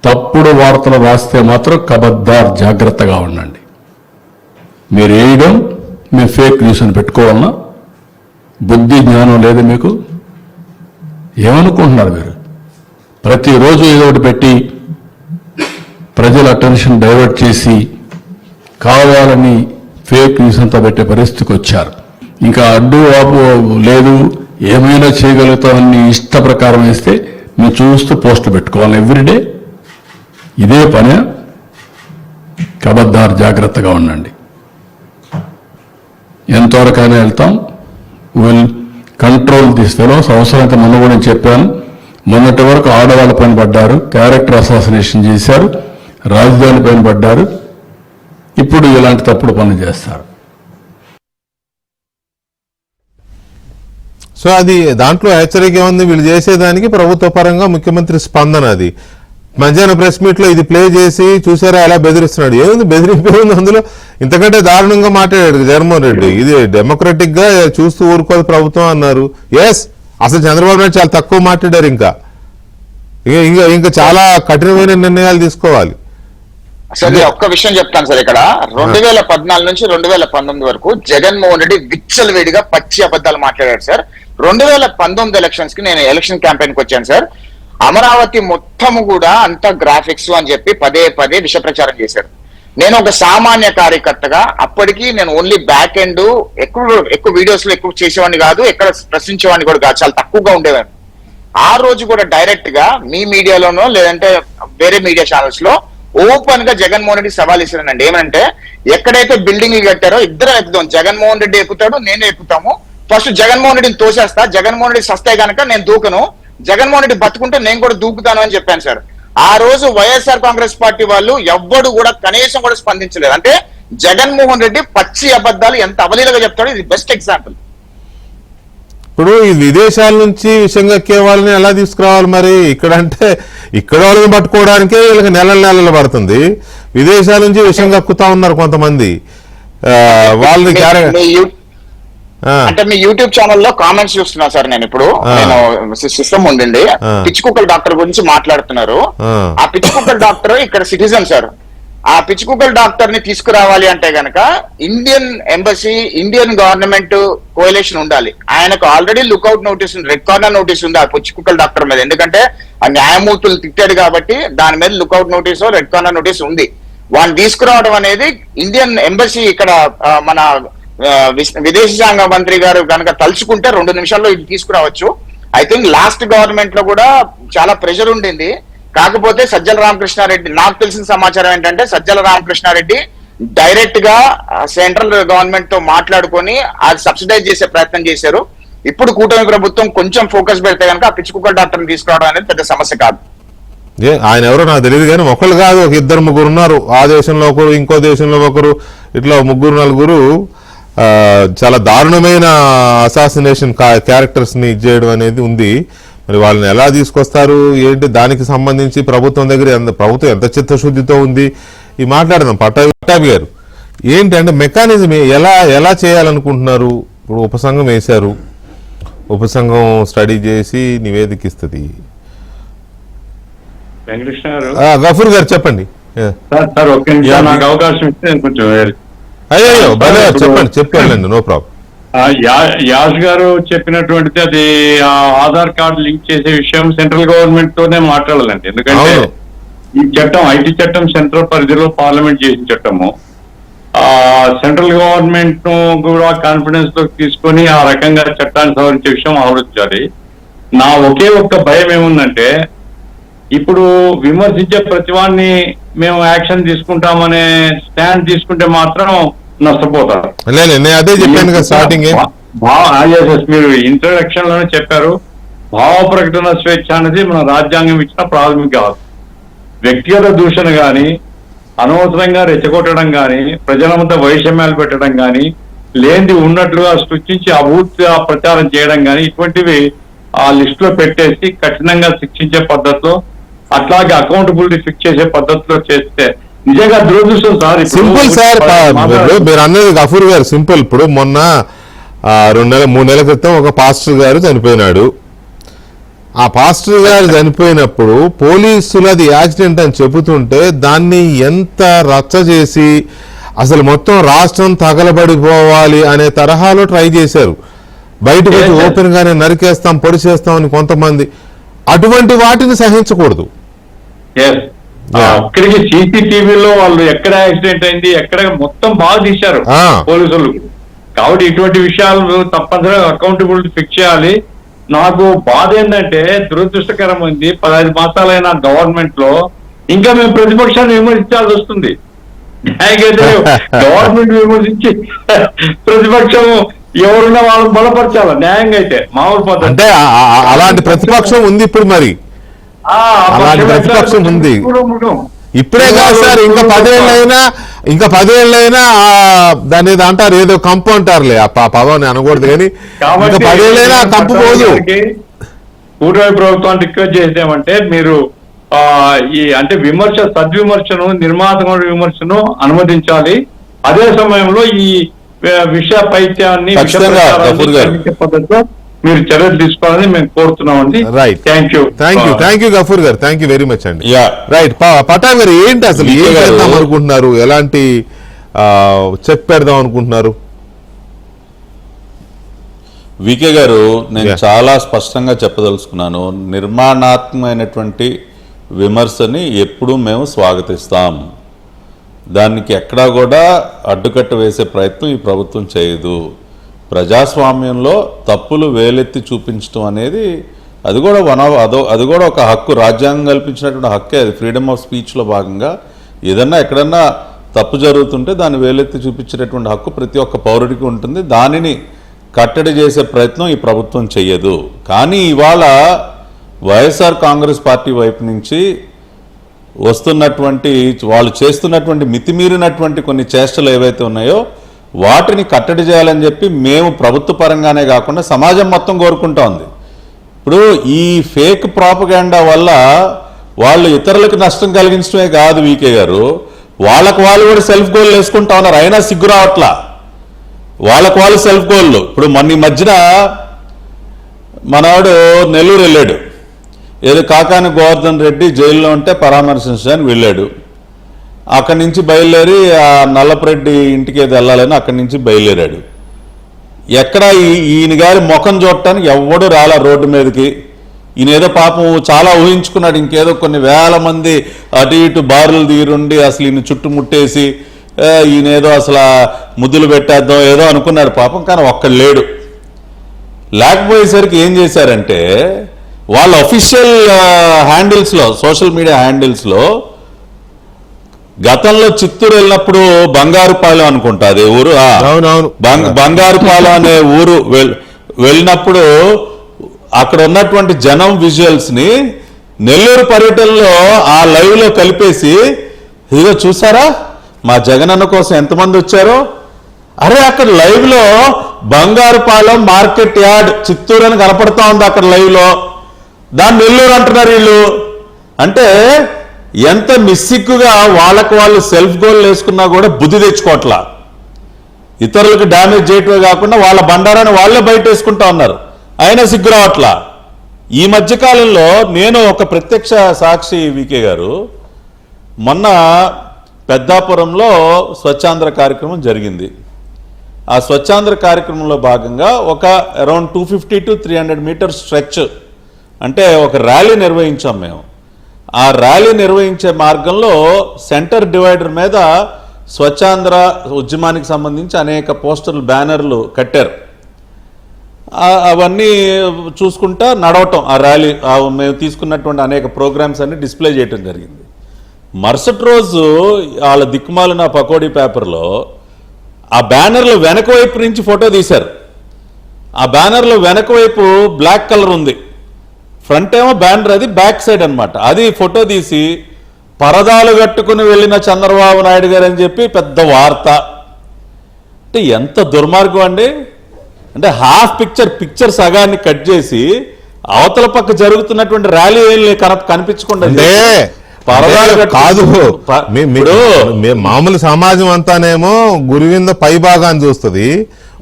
Speaker 6: తప్పుడు వార్తలు రాస్తే మాత్రం కబద్దార్ జాగ్రత్తగా ఉండండి. మీరు వేయడం మేము ఫేక్ న్యూస్ అని పెట్టుకోవాలన్నా బుద్ధి జ్ఞానం లేదు మీకు? ఏమనుకుంటున్నారు మీరు? ప్రతిరోజు ఏదో ఒకటి పెట్టి ప్రజల అటెన్షన్ డైవర్ట్ చేసి కావాలని ఫేక్ న్యూస్ అంతా పెట్టే పరిస్థితికి వచ్చారు. ఇంకా అడ్డు ఆపు లేదు, ఏమైనా చేయగలుగుతామని ఇష్ట ప్రకారం వేస్తే మేము చూస్తూ పోస్టులు పెట్టుకోవాలి ఎవ్రీడే. ఇదే పని. కబద్దారు జాగ్రత్తగా ఉండండి. ఎంతవరకైనా వెళ్తాం. Will control this fellows. అవసరమైతే మొన్న కూడా నేను చెప్పాను, మొన్నటి వరకు ఆడవాళ్ళ పైన పడ్డారు, క్యారెక్టర్ అసాసినేషన్ చేశారు, రాజధాని పైన పడ్డారు, ఇప్పుడు ఇలాంటి తప్పుడు పనులు చేస్తారు.
Speaker 1: సో అది దాంట్లో హెచ్చరిక ఉంది. వీళ్ళు చేసేదానికి ప్రభుత్వ పరంగా ముఖ్యమంత్రి స్పందన. అది మధ్యాహ్నం ప్రెస్ మీట్ లో ఇది ప్లే చేసి చూసారా ఎలా బెదిరిస్తున్నాడు. ఏముంది బెదిరింపు ఏముంది అందులో? ఇంతకంటే దారుణంగా మాట్లాడాడు జగన్మోహన్ రెడ్డి. ఇది డెమోక్రటిక్ గా చూస్తూ ఊరుకోదు ప్రభుత్వం అన్నారు. ఎస్, అసలు చంద్రబాబు నాయుడు చాలా తక్కువ మాట్లాడారు. ఇంకా చాలా కఠినమైన నిర్ణయాలు తీసుకోవాలి.
Speaker 5: సరే ఒక్క విషయం చెప్తాను సార్. ఇక్కడ 2014 నుంచి 2019 వరకు జగన్మోహన్ రెడ్డి విచ్చలవేడిగా పచ్చి అబద్ధాలు మాట్లాడారు సార్. 2019 ఎలక్షన్స్ కి నేను ఎలక్షన్ క్యాంపెయిన్ కి వచ్చాను సార్. అమరావతి మొత్తం కూడా అంతా గ్రాఫిక్స్ అని చెప్పి పదే విష ప్రచారం చేశారు. నేను ఒక సామాన్య కార్యకర్తగా అప్పటికి నేను ఓన్లీ బ్యాక్ ఎండ్ ఎక్కువ వీడియోస్ లో ఎక్కువ చేసేవాడిని కాదు, ఎక్కడ ప్రశ్నించేవాడిని కూడా కాదు, చాలా తక్కువగా ఉండేవాడిని. ఆ రోజు కూడా డైరెక్ట్ గా మీ మీడియాలోనో లేదంటే వేరే మీడియా ఛానల్స్ లో ఓపెన్ గా జగన్మోహన్ రెడ్డి సవాల్ ఇస్తున్నానండి. ఏమంటే ఎక్కడైతే బిల్డింగ్లు కట్టారో ఇద్దరం ఎక్కుతాం, జగన్మోహన్ రెడ్డి ఎక్కుతాడు, నేను ఎక్కుతాము. ఫస్ట్ జగన్మోహన్ రెడ్డిని తోసేస్తా, జగన్మోహన్ రెడ్డి సస్తే కనుక నేను దూకను, జగన్మోహన్ రెడ్డి బతుకుంటే నేను కూడా దూకుతాను అని చెప్పాను సార్. ఆ రోజు వైఎస్ఆర్ కాంగ్రెస్ పార్టీ వాళ్ళు ఎవ్వడు కూడా కనీసం కూడా స్పందించలేదు. అంటే జగన్మోహన్ రెడ్డి పచ్చి అబద్ధాలు ఎంత అవలీలగా చెప్తాడో ఇది బెస్ట్ ఎగ్జాంపుల్.
Speaker 1: ఇప్పుడు ఈ విదేశాల నుంచి విషయం కక్కే వాళ్ళని ఎలా తీసుకురావాలి మరి? ఇక్కడ అంటే ఇక్కడ వాళ్ళని పట్టుకోవడానికే వీళ్ళకి నెలలు పడుతుంది, విదేశాల నుంచి విషయం కక్కుతా ఉన్నారు కొంతమంది. వాళ్ళని
Speaker 5: అంటే మీ యూట్యూబ్ ఛానల్లో కామెంట్స్ చూస్తున్నా సార్. నేను ఇప్పుడు సిస్టమ్ ఉండండి, పిచ్చి కుక్కల డాక్టర్ గురించి మాట్లాడుతున్నారు. ఆ పిచ్చి కుక్కల డాక్టర్ ఇక్కడ సిటిజన్ సార్. ఆ పిచ్చి కుక్కల డాక్టర్ ని తీసుకురావాలి అంటే గనక Indian embassy, Indian government coalition ఉండాలి. ఆయనకు ఆల్రెడీ లుక్అవుట్ నోటీస్ ఉంది, రెడ్ కార్నర్ నోటీస్ ఉంది ఆ పిచ్చి కుక్కల డాక్టర్ మీద. ఎందుకంటే ఆ న్యాయమూర్తులు తిట్టాడు కాబట్టి దాని మీద lookout notice, red corner notice ఉంది. వాడిని తీసుకురావడం అనేది ఇండియన్ ఎంబసీ ఇక్కడ మన విదేశాంగ మంత్రి గారు కనుక తలుచుకుంటే 2 నిమిషాల్లో ఇది తీసుకురావచ్చు. ఐ థింక్ లాస్ట్ గవర్నమెంట్ లో కూడా చాలా ప్రెషర్ ఉండింది. కాకపోతే సజ్జల రామకృష్ణారెడ్డి, నాకు తెలిసిన సమాచారం ఏంటంటే సజ్జల రామకృష్ణారెడ్డి డైరెక్ట్ గా సెంట్రల్ గవర్నమెంట్ తో మాట్లాడుకొని అది సబ్సిడైజ్ చేసే ప్రయత్నం చేశారు. ఇప్పుడు కూటమి ప్రభుత్వం కొంచెం ఫోకస్ పెడితే కనుక ఆ పిచ్చి కుక్కల డాక్టర్ని తీసుకురావడం అనేది పెద్ద సమస్య కాదు.
Speaker 1: ఆయన ఎవరో నాకు తెలియదు కానీ ఒకళ్ళు కాదు, ఒక 2-3 ఉన్నారు. ఆ దేశంలో ఒకరు, ఇంకో దేశంలో ఒకరు, ఇట్లా 3-4 చాలా దారుణమైన అసాసినేషన్ క్యారెక్టర్స్ ని ఇచ్చేయడం అనేది ఉంది. మరి వాళ్ళని ఎలా తీసుకొస్తారు ఏంటి, దానికి సంబంధించి ప్రభుత్వం దగ్గర ప్రభుత్వం ఎంత చిత్తశుద్ధితో ఉంది ఈ మాట్లాడదాం. పట్టాభి గారు ఏంటంటే మెకానిజం ఎలా చేయాలనుకుంటున్నారు? ఇప్పుడు ఉపసంఘం వేశారు, ఉపసంఘం స్టడీ చేసి నివేదిక ఇస్తుంది.
Speaker 3: వెంకటకృష్ణ గారు,
Speaker 1: గఫూర్ గారు చెప్పండి.
Speaker 3: సార్ ఒక్క నిమిషం నాకు అవకాశం ఇస్తే నేను కొంచెం
Speaker 1: అయ్యో చెప్పండి, నో ప్రాబ్లం.
Speaker 3: యాష్ గారు చెప్పినటువంటిది అది ఆధార్ కార్డు లింక్ చేసే విషయం సెంట్రల్ గవర్నమెంట్ తోనే మాట్లాడాలండి. ఎందుకంటే ఈ చట్టం ఐటీ చట్టం సెంట్రల్ పరిధిలో పార్లమెంట్ చేసిన చట్టము. సెంట్రల్ గవర్నమెంట్ ను కూడా కాన్ఫిడెన్స్ లోకి తీసుకొని ఆ రకంగా చట్టాన్ని సవరించే విషయం ఆలోచించాలి. నా ఒకే ఒక్క భయం ఏముందంటే ఇప్పుడు విమర్శించే ప్రతివాన్ని మేము యాక్షన్ తీసుకుంటామనే స్టాండ్ తీసుకుంటే మాత్రం నష్టపోతారు.
Speaker 1: అదే చెప్పాను స్టార్టింగ్,
Speaker 3: మీరు ఇంట్రడక్షన్ లోనే చెప్పారు, భావ ప్రకటన స్వేచ్ఛ అనేది మన రాజ్యాంగం ఇచ్చిన ప్రాథమిక హక్కు. వ్యక్తిగత దూషణ గాని, అనవసరంగా రెచ్చగొట్టడం గాని, ప్రజల మధ్య వైషమ్యాలు పెట్టడం గాని, లేనిది ఉన్నట్లుగా సృష్టించి అభూతిగా ప్రచారం చేయడం గాని, ఇటువంటివి ఆ లిస్ట్ లో పెట్టేసి కఠినంగా శిక్షించే పద్ధతిలో, అట్లాగే అకౌంటబిలిటీ ఫిక్స్ చేసే పద్ధతిలో చేస్తే నిజంగా దురదృష్టం సార్.
Speaker 1: సింపుల్ సార్, మీరు అన్నది గఫూర్ గారు సింపుల్. ఇప్పుడు మొన్న 2-3 నెలల క్రితం ఒక పాస్టర్ గారు చనిపోయినాడు. ఆ పాస్టర్ గారు చనిపోయినప్పుడు పోలీసులది యాక్సిడెంట్ అని చెబుతుంటే దాన్ని ఎంత రచ్చ చేసి అసలు మొత్తం రాష్ట్రం తగలబడిపోవాలి అనే తరహాలో ట్రై చేశారు. బయటకు వచ్చి ఓపెన్ గానే నరికేస్తాం, పొడి చేస్తాం అని కొంతమంది. అటువంటి వాటిని సహించకూడదు.
Speaker 3: అక్కడికి సీసీటీవీలో వాళ్ళు ఎక్కడ యాక్సిడెంట్ అయింది, ఎక్కడ మొత్తం బాగా తీశారు పోలీసులు. కాబట్టి ఇటువంటి విషయాలు తప్పనిసరిగా అకౌంటబిలిటీ ఫిక్స్ చేయాలి. నాకు బాధ ఏంటంటే దురదృష్టకరమైంది, 15 మాసాలైన గవర్నమెంట్ లో ఇంకా మేము ప్రతిపక్షాన్ని విమర్శించాల్సి వస్తుంది. గవర్నమెంట్ విమర్శించి ప్రతిపక్షం ఎవరున్నా వాళ్ళని బలపరచాలి న్యాయంగా అయితే. మామూలు పద్ధతి
Speaker 1: అంటే అలాంటి ప్రతిపక్షం ఉంది ఇప్పుడు. మరి అలాంటి ప్రతిపక్షం ఉంది ఇప్పుడే కాదు సార్, ఇంకా 10 ఏళ్ళైనా దాని అంటారు ఏదో కంపు అంటారులే, ఆ పదం అనకూడదు కానీ ఇంకా 10 ఏళ్ళైనా కంపు పోదు.
Speaker 3: కూటమి ప్రభుత్వాన్ని రిక్వెస్ట్ చేసేమంటే మీరు ఈ అంటే సద్విమర్శను, నిర్మాణాత్మక విమర్శను అనుమతించాలి. అదే సమయంలో ఈ విషయ పైత్యాన్ని పద్ధతిలో మీరు చర్యలు తీసుకోవాలని మేము కోరుతున్నామండి.
Speaker 1: రైట్, థ్యాంక్ యూ గఫూర్ గారు, థ్యాంక్ యూ వెరీ మచ్ అండి. రైట్, పటాన్ గారు ఏంటి అసలు ఏం చేద్దాం అనుకుంటున్నారు, ఎలాంటి చెక్ పెడదాం అనుకుంటున్నారు?
Speaker 2: వికే గారు, నేను చాలా స్పష్టంగా చెప్పదలుచుకున్నాను, నిర్మాణాత్మకమైనటువంటి విమర్శని ఎప్పుడూ మేము స్వాగతిస్తాం. దానికి ఎక్కడా కూడా అడ్డుకట్ట వేసే ప్రయత్నం ఈ ప్రభుత్వం చేయదు. ప్రజాస్వామ్యంలో తప్పులు వేలెత్తి చూపించడం అనేది అది కూడా ఒక హక్కు, రాజ్యాంగం కల్పించినటువంటి హక్కే. అది ఫ్రీడమ్ ఆఫ్ స్పీచ్లో భాగంగా ఏదన్నా ఎక్కడన్నా తప్పు జరుగుతుంటే దాన్ని వేలెత్తి చూపించేటటువంటి హక్కు ప్రతి ఒక్క పౌరుడికి ఉంటుంది. దానిని కట్టడి చేసే ప్రయత్నం ఈ ప్రభుత్వం చెయ్యదు. కానీ ఇవాళ వైఎస్ఆర్ కాంగ్రెస్ పార్టీ వైపు నుంచి వస్తున్నటువంటి వాళ్ళు చేస్తున్నటువంటి మితిమీరినటువంటి కొన్ని చేష్టలు ఏవైతే ఉన్నాయో వాటిని కట్టడి చేయాలని చెప్పి మేము ప్రభుత్వ పరంగానే కాకుండా సమాజం మొత్తం కోరుకుంటా ఉంది. ఇప్పుడు ఈ ఫేక్ ప్రాపగాండా వల్ల వాళ్ళు ఇతరులకు నష్టం కలిగించడమే కాదు, వీకే గారు, వాళ్ళకు వాళ్ళు కూడా సెల్ఫ్ గోల్ వేసుకుంటా ఉన్నారు. అయినా సిగ్గు రావట్లా వాళ్ళకు వాళ్ళు సెల్ఫ్ గోళ్ళు. ఇప్పుడు మొన్న ఈ మధ్యన మనవాడు నెల్లూరు వెళ్ళాడు, ఏదో కాకాని గోవర్ధన్ రెడ్డి జైల్లో ఉంటే పరామర్శించడానికి వెళ్ళాడు. అక్కడి నుంచి బయలుదేరి ఆ నల్లపరెడ్డి ఇంటికి ఏదో వెళ్ళాలని అక్కడి నుంచి బయలుదేరాడు. ఎక్కడ ఈయన గారి ముఖం చూడటానికి ఎవడు రాలా రోడ్డు మీదకి. ఈయన ఏదో పాపం చాలా ఊహించుకున్నాడు, ఇంకేదో కొన్ని వేల మంది అటు ఇటు బారులు తీరుండి అసలు ఈయన చుట్టుముట్టేసి ఈయన ఏదో అసలు ముద్దులు పెట్టేద్దాం ఏదో అనుకున్నాడు పాపం. కానీ ఒక్కడు లేడు. లేకపోయేసరికి ఏం చేశారంటే వాళ్ళ అఫీషియల్ హ్యాండిల్స్లో, సోషల్ మీడియా హ్యాండిల్స్లో గతంలో చిత్తూరు వెళ్ళినప్పుడు బంగారుపాలెం అనుకుంటా అదే ఊరు, బంగారుపాలెం అనే ఊరు వెళ్ళినప్పుడు అక్కడ ఉన్నటువంటి జనం విజువల్స్ ని నెల్లూరు పర్యటనలో ఆ లైవ్ లో కలిపేసి ఇదిగో చూసారా మా జగనన్న కోసం ఎంతమంది వచ్చారో. అరే అక్కడ లైవ్ లో బంగారుపాలెం మార్కెట్ యార్డ్ చిత్తూరు అని కనపడతా ఉంది అక్కడ లైవ్ లో, దాన్ని నెల్లూరు అంటున్నారు వీళ్ళు. అంటే ఎంత మిస్సిక్కుగా వాళ్ళకు వాళ్ళు సెల్ఫ్ గోల్ వేసుకున్నా కూడా బుద్ధి తెచ్చుకోవట్లా. ఇతరులకు డ్యామేజ్ చేయటమే కాకుండా వాళ్ళ బండారాన్ని వాళ్ళే బయట వేసుకుంటా ఉన్నారు, అయినా సిగ్గు రావట్లా. ఈ మధ్యకాలంలో నేను ఒక ప్రత్యక్ష సాక్షి వీకే గారు, మొన్న పెద్దాపురంలో స్వచ్ఛాంధ్ర కార్యక్రమం జరిగింది. ఆ స్వచ్ఛాంధ్ర కార్యక్రమంలో భాగంగా ఒక అరౌండ్ 250 to 300 మీటర్స్ స్ట్రెచ్ అంటే ఒక ర్యాలీ నిర్వహించాం మేము. ఆ ర్యాలీ నిర్వహించే మార్గంలో సెంటర్ డివైడర్ మీద స్వచ్ఛాంధ్ర ఉద్యమానికి సంబంధించి అనేక పోస్టర్లు, బ్యానర్లు కట్టారు. అవన్నీ చూసుకుంటా నడవటం, ఆ ర్యాలీ మేము తీసుకున్నటువంటి అనేక ప్రోగ్రామ్స్ అన్ని డిస్ప్లే చేయటం జరిగింది. మరుసటి రోజు వాళ్ళ దిక్కుమాలిన పకోడీ పేపర్లో ఆ బ్యానర్లో వెనక వైపు నుంచి ఫోటో తీశారు. ఆ బ్యానర్లో వెనక వైపు బ్లాక్ కలర్ ఉంది, ఫ్రంట్ ఏమో బ్యానర్, అది బ్యాక్ సైడ్ అన్నమాట. అది ఫోటో తీసి పరదాలు కట్టుకుని వెళ్ళిన చంద్రబాబు నాయుడు గారు అని చెప్పి పెద్ద వార్త. అంటే ఎంత దుర్మార్గం అండి. అంటే హాఫ్ పిక్చర్ సగాన్ని కట్ చేసి అవతల పక్క జరుగుతున్నటువంటి ర్యాలీ కనిపించకుండా
Speaker 1: కాదు. మామూలు సమాజం అంతానేమో గురువింద పై భాగాన్ని చూస్తుంది,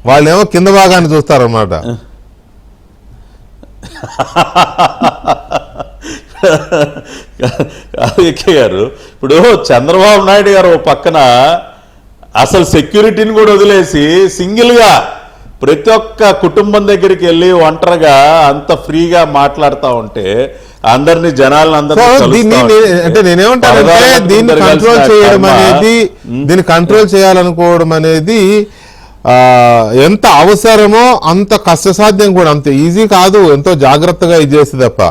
Speaker 1: వాళ్ళేమో కింద భాగాన్ని చూస్తారన్నమాట.
Speaker 2: గారు ఇప్పుడు చంద్రబాబు నాయుడు గారు ఓ పక్కన అసలు సెక్యూరిటీని కూడా వదిలేసి సింగిల్ గా ప్రతి ఒక్క కుటుంబం దగ్గరికి వెళ్ళి ఒంటరిగా అంత ఫ్రీగా మాట్లాడుతూ ఉంటే అందరినీ జనాలను
Speaker 1: అంటే నేనేమంటానంటే దీన్ని కంట్రోల్ చేయడం అనేది, దీన్ని కంట్రోల్ చేయాలనుకోవడం అనేది ఎంత అవసరమో అంత కష్టసాధ్యం కూడా, అంత ఈజీ కాదు, ఎంతో జాగ్రత్తగా ఇది చేస్తే తప్ప.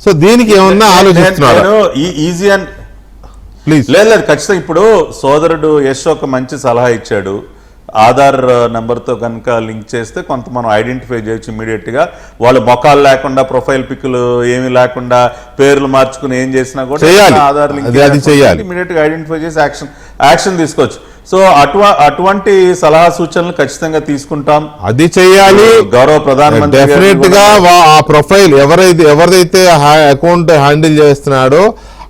Speaker 1: సో దీనికి ఏమన్నా ఆలోచిస్తున్నాను
Speaker 2: ఈజీ అని ప్లీజ్. లేదు ఖచ్చితంగా ఇప్పుడు సోదరుడు యశ్ ఒక మంచి సలహా ఇచ్చాడు. ఆధార్ నెంబర్తో కనుక లింక్ చేస్తే కొంత మనం ఐడెంటిఫై చేయొచ్చు ఇమీడియట్గా. వాళ్ళు మొఖాలు లేకుండా, ప్రొఫైల్ పిక్లు ఏమీ లేకుండా, పేర్లు మార్చుకుని ఏం చేసినా కూడా ఆధార్ లింక్ ఇమీడియట్గా ఐడెంటిఫై చేసి యాక్షన్ తీసుకోవచ్చు. సో అటువంటి సలహా సూచనలు ఖచ్చితంగా తీసుకుంటాం, అది చేయాలి. గౌరవ ప్రధానమంత్రి
Speaker 1: డెఫినెట్ గా ఆ ప్రొఫైల్ ఎవరైతే అకౌంట్ హ్యాండిల్ చేస్తున్నాడో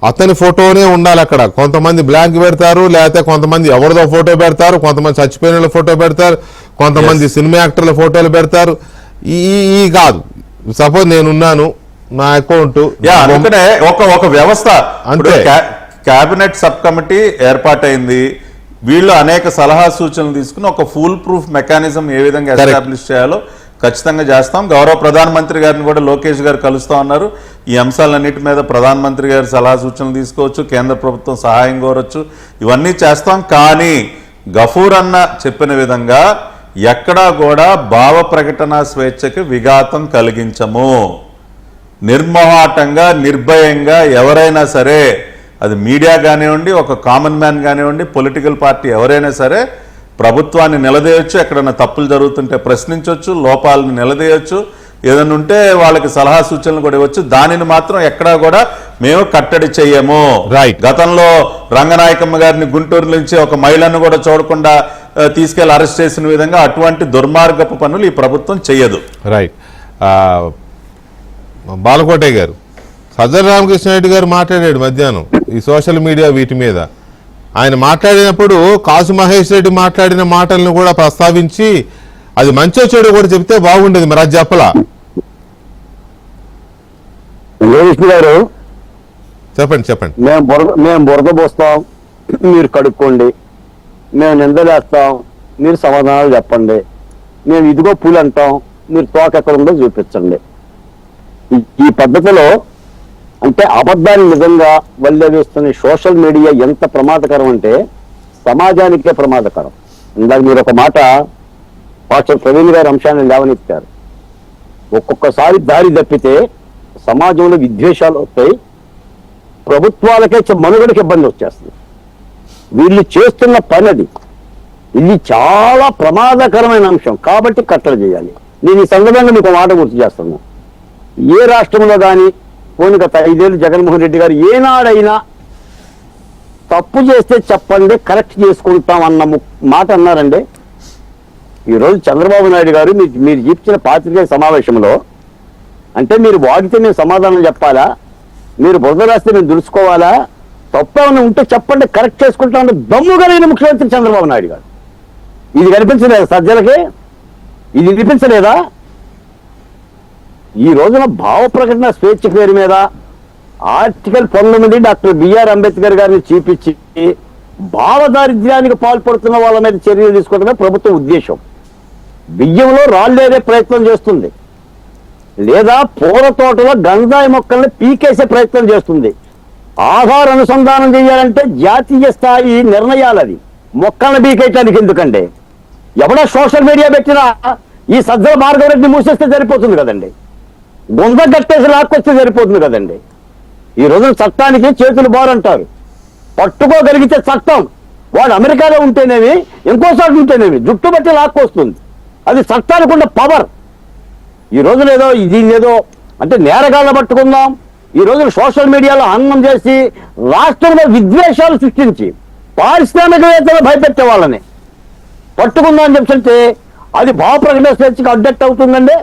Speaker 1: అతని ఫోటోనే ఉండాలి అక్కడ. కొంతమంది బ్లాంక్ పెడతారు, లేకపోతే కొంతమంది ఎవరిదో ఫోటో పెడతారు, కొంతమంది చచ్చిపోయిన ఫోటో పెడతారు, కొంతమంది సినిమా యాక్టర్ల ఫోటోలు పెడతారు. ఈ కాదు, సపోజ్ నేనున్నాను, నా అకౌంట్
Speaker 2: ఒక వ్యవస్థ అంటే కేబినెట్ సబ్ కమిటీ ఏర్పాటైంది. వీళ్ళు అనేక సలహా సూచనలు తీసుకుని ఒక ఫుల్ ప్రూఫ్ మెకానిజం ఏ విధంగా ఎస్టాబ్లిష్ చేయాలో ఖచ్చితంగా చేస్తాం. గౌరవ ప్రధానమంత్రి గారిని కూడా లోకేష్ గారు కలుస్తా ఉన్నారు. ఈ అంశాలన్నిటి మీద ప్రధానమంత్రి గారి సలహా సూచనలు తీసుకోవచ్చు, కేంద్ర ప్రభుత్వం సహాయం కోరొచ్చు, ఇవన్నీ చేస్తాం. కానీ గఫూర్ అన్న చెప్పిన విధంగా ఎక్కడా కూడా భావ ప్రకటన స్వేచ్ఛకి విఘాతం కలిగించము. నిర్మోహాటంగా నిర్భయంగా ఎవరైనా సరే, అది మీడియా కానివ్వండి, ఒక కామన్ మ్యాన్ కానివ్వండి, పొలిటికల్ పార్టీ ఎవరైనా సరే ప్రభుత్వాన్ని నిలదీయొచ్చు, ఎక్కడైనా తప్పులు జరుగుతుంటే ప్రశ్నించవచ్చు, లోపాలను నిలదీయొచ్చు, ఏదైనా ఉంటే వాళ్ళకి సలహా సూచనలు కూడా ఇవ్వచ్చు. దానిని మాత్రం ఎక్కడా కూడా మేము కట్టడి చెయ్యము. గతంలో రంగనాయకమ్మ గారిని గుంటూరు నుంచి ఒక మహిళను కూడా చూడకుండా తీసుకెళ్లి అరెస్ట్ చేసిన విధంగా అటువంటి దుర్మార్గపు పనులు ఈ ప్రభుత్వం చెయ్యదు.
Speaker 1: రైట్. బాలకోటయ్య గారు, సజ్జల రామకృష్ణారెడ్డి గారు మాట్లాడాడు మధ్యాహ్నం ఈ సోషల్ మీడియా వీటి మీద. ఆయన మాట్లాడినప్పుడు కాసు మహేష్ రెడ్డి మాట్లాడిన మాటలను కూడా ప్రస్తావించి అది మంచో చెడు కూడా చెప్తే బాగుండేది, మరి అది చెప్పలా.
Speaker 4: గారు
Speaker 1: చెప్పండి.
Speaker 4: మేము బురద పోస్తాం, మీరు కడుక్కోండి. మేము నిందలేస్తాం, మీరు సమాధానాలు చెప్పండి. మేము ఇదిగో పూలు అంటాం, మీరు తోక ఎక్కడ ఉందో చూపించండి. ఈ పద్ధతిలో అంటే అబద్ధాన్ని నిజంగా వల్లవేస్తున్న సోషల్ మీడియా ఎంత ప్రమాదకరం అంటే సమాజానికే ప్రమాదకరం. ఇందాక మీరు ఒక మాట పాస్టర్ ప్రవీణ్ గారి అంశాన్ని లేవనెత్తారు. ఒక్కొక్కసారి దారి తప్పితే సమాజంలో విద్వేషాలు వస్తాయి, ప్రభుత్వాలకే మనుగడకి ఇబ్బంది వచ్చేస్తుంది. వీళ్ళు చేస్తున్న పని అది, ఇది చాలా ప్రమాదకరమైన అంశం కాబట్టి కట్టడి చేయాలి. నేను ఈ సందర్భంగా మీకు మాట గుర్తు చేస్తున్నా. ఏ రాష్ట్రంలో కానీ పోనీ గత 5 ఏళ్ళు జగన్మోహన్ రెడ్డి గారు ఏనాడైనా తప్పు చేస్తే చెప్పండి కరెక్ట్ చేసుకుంటాం అన్న మాట అన్నారండి? ఈరోజు చంద్రబాబు నాయుడు గారు మీరు ఇచ్చిన పాత్రికేయ సమావేశంలో అంటే మీరు వాడితే మేము సమాధానం చెప్పాలా, మీరు బురద రాస్తే మేము దులుసుకోవాలా, తప్పు ఏమైనా ఉంటే చెప్పండి కరెక్ట్ చేసుకుంటామని దమ్ము కలిగిన ముఖ్యమంత్రి చంద్రబాబు నాయుడు గారు. ఇది కనిపించలేదా సజ్జలకి? ఇది వినిపించలేదా? ఈ రోజున భావ ప్రకటన స్వేచ్ఛ పేరు మీద ఆర్టికల్ 19 డాక్టర్ బిఆర్ అంబేద్కర్ గారిని చూపించి భావ దారిద్ర్యానికి పాల్పడుతున్న వాళ్ళ మీద చర్యలు తీసుకోవడమే ప్రభుత్వ ఉద్దేశం. బియ్యంలో రాళ్ళేరే ప్రయత్నం చేస్తుంది, లేదా పూల తోటలో గంజాయి మొక్కల్ని పీకేసే ప్రయత్నం చేస్తుంది. ఆధార అనుసంధానం చేయాలంటే జాతీయ స్థాయి నిర్ణయాలు, అది మొక్కలను పీకేయటానికి ఎందుకండి? ఎవడో సోషల్ మీడియా పెట్టినా ఈ సజ్జల మార్గరెడ్డిని మూసేస్తే సరిపోతుంది కదండి, గుంద కట్టేసి లాక్కొస్తే సరిపోతుంది కదండి. ఈ రోజున చట్టానికి చేతులు బారంటారు. పట్టుకోగలిగితే చట్టం, వాడు అమెరికాలో ఉంటేనేమి ఇంకోసారి ఉంటేనేమి జుట్టు బట్టి లాక్కొస్తుంది. అది చట్టానికి ఉన్న పవర్. ఈ రోజున ఏదో దీన్ని ఏదో అంటే నేరగాళ్ళ పట్టుకుందాం, ఈ రోజున సోషల్ మీడియాలో హన్నం చేసి రాష్ట్రంలో విద్వేషాలు సృష్టించి పారిశ్రామికవేత్తలు భయపెట్టే వాళ్ళని పట్టుకుందాం అని చెప్తుంటే అది భావ ప్రకటన స్వేచ్ఛకి అడ్డెక్ట్ అవుతుందండి.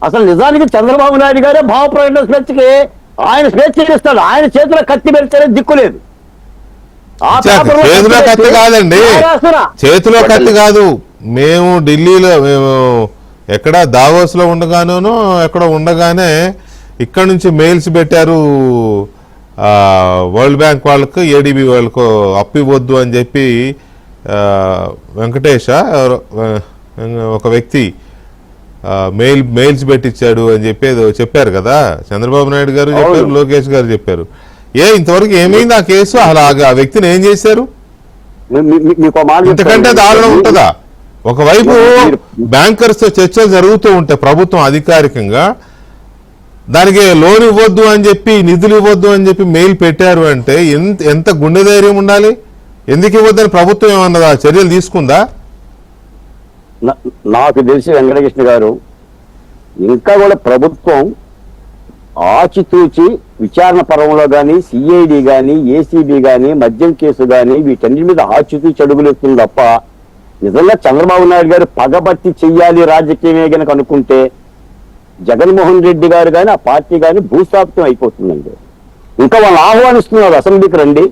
Speaker 4: అసలు నిజానికి చంద్రబాబు నాయుడు గారే భావ ప్రకటన స్వేచ్ఛకి ఆయన స్వేచ్ఛ ఇస్తాడు. ఆయన చేతిలో కత్తి పెడితేనే దిక్కులేదు.
Speaker 1: చేతిలో కత్తి కాదండి, చేతిలో కత్తి కాదు. మేము ఢిల్లీలో ఎక్కడ దావోస్ లో ఉండగానో ఎక్కడ ఉండగానే ఇక్కడ నుంచి మెయిల్స్ పెట్టారు వరల్డ్ బ్యాంక్ వాళ్ళకు, ఏడీబీ వాళ్ళకు అప్పు ఇవ్వద్దు అని చెప్పి వెంకటేష ఒక వ్యక్తి మెయిల్స్ పెట్టించాడు అని చెప్పేది చెప్పారు కదా. చంద్రబాబు నాయుడు గారు చెప్పారు, లోకేష్ గారు చెప్పారు. ఇంతవరకు ఏమైంది ఆ కేసు? అలా ఆ వ్యక్తిని ఏం చేశారు? ఇంతకంటే దారుణం ఉంటుందా? ఒకవైపు బ్యాంకర్స్ తో చర్చలు జరుగుతూ ఉంటాయి, ప్రభుత్వం అధికారికంగా దానికి లోన్ ఇవ్వద్దు అని చెప్పి, నిధులు ఇవ్వద్దు అని చెప్పి మెయిల్ పెట్టారు అంటే ఎంత గుండె ధైర్యం ఉండాలి? ఎందుకు ఇవ్వద్దని ప్రభుత్వం ఏమన్నదా, చర్యలు తీసుకుందా?
Speaker 4: నాకు తెలిసి వెంకటకృష్ణ గారు ఇంకా కూడా ప్రభుత్వం ఆచితూచి విచారణ పర్వంలో కానీ, సిఐడి కానీ, ఏసీబీ కానీ, మద్యం కేసు కానీ వీటన్నిటి మీద ఆచితూచి అడుగులేస్తుంది తప్ప నిజంగా చంద్రబాబు నాయుడు గారు పగబట్టి చెయ్యాలి రాజకీయమే కనుక అనుకుంటే జగన్మోహన్ రెడ్డి గారు కానీ ఆ పార్టీ కానీ భూస్థాపితం అయిపోతుందండి. ఇంకా వాళ్ళు ఆహ్వానిస్తున్నారు, అసెంబ్లీకి రండి,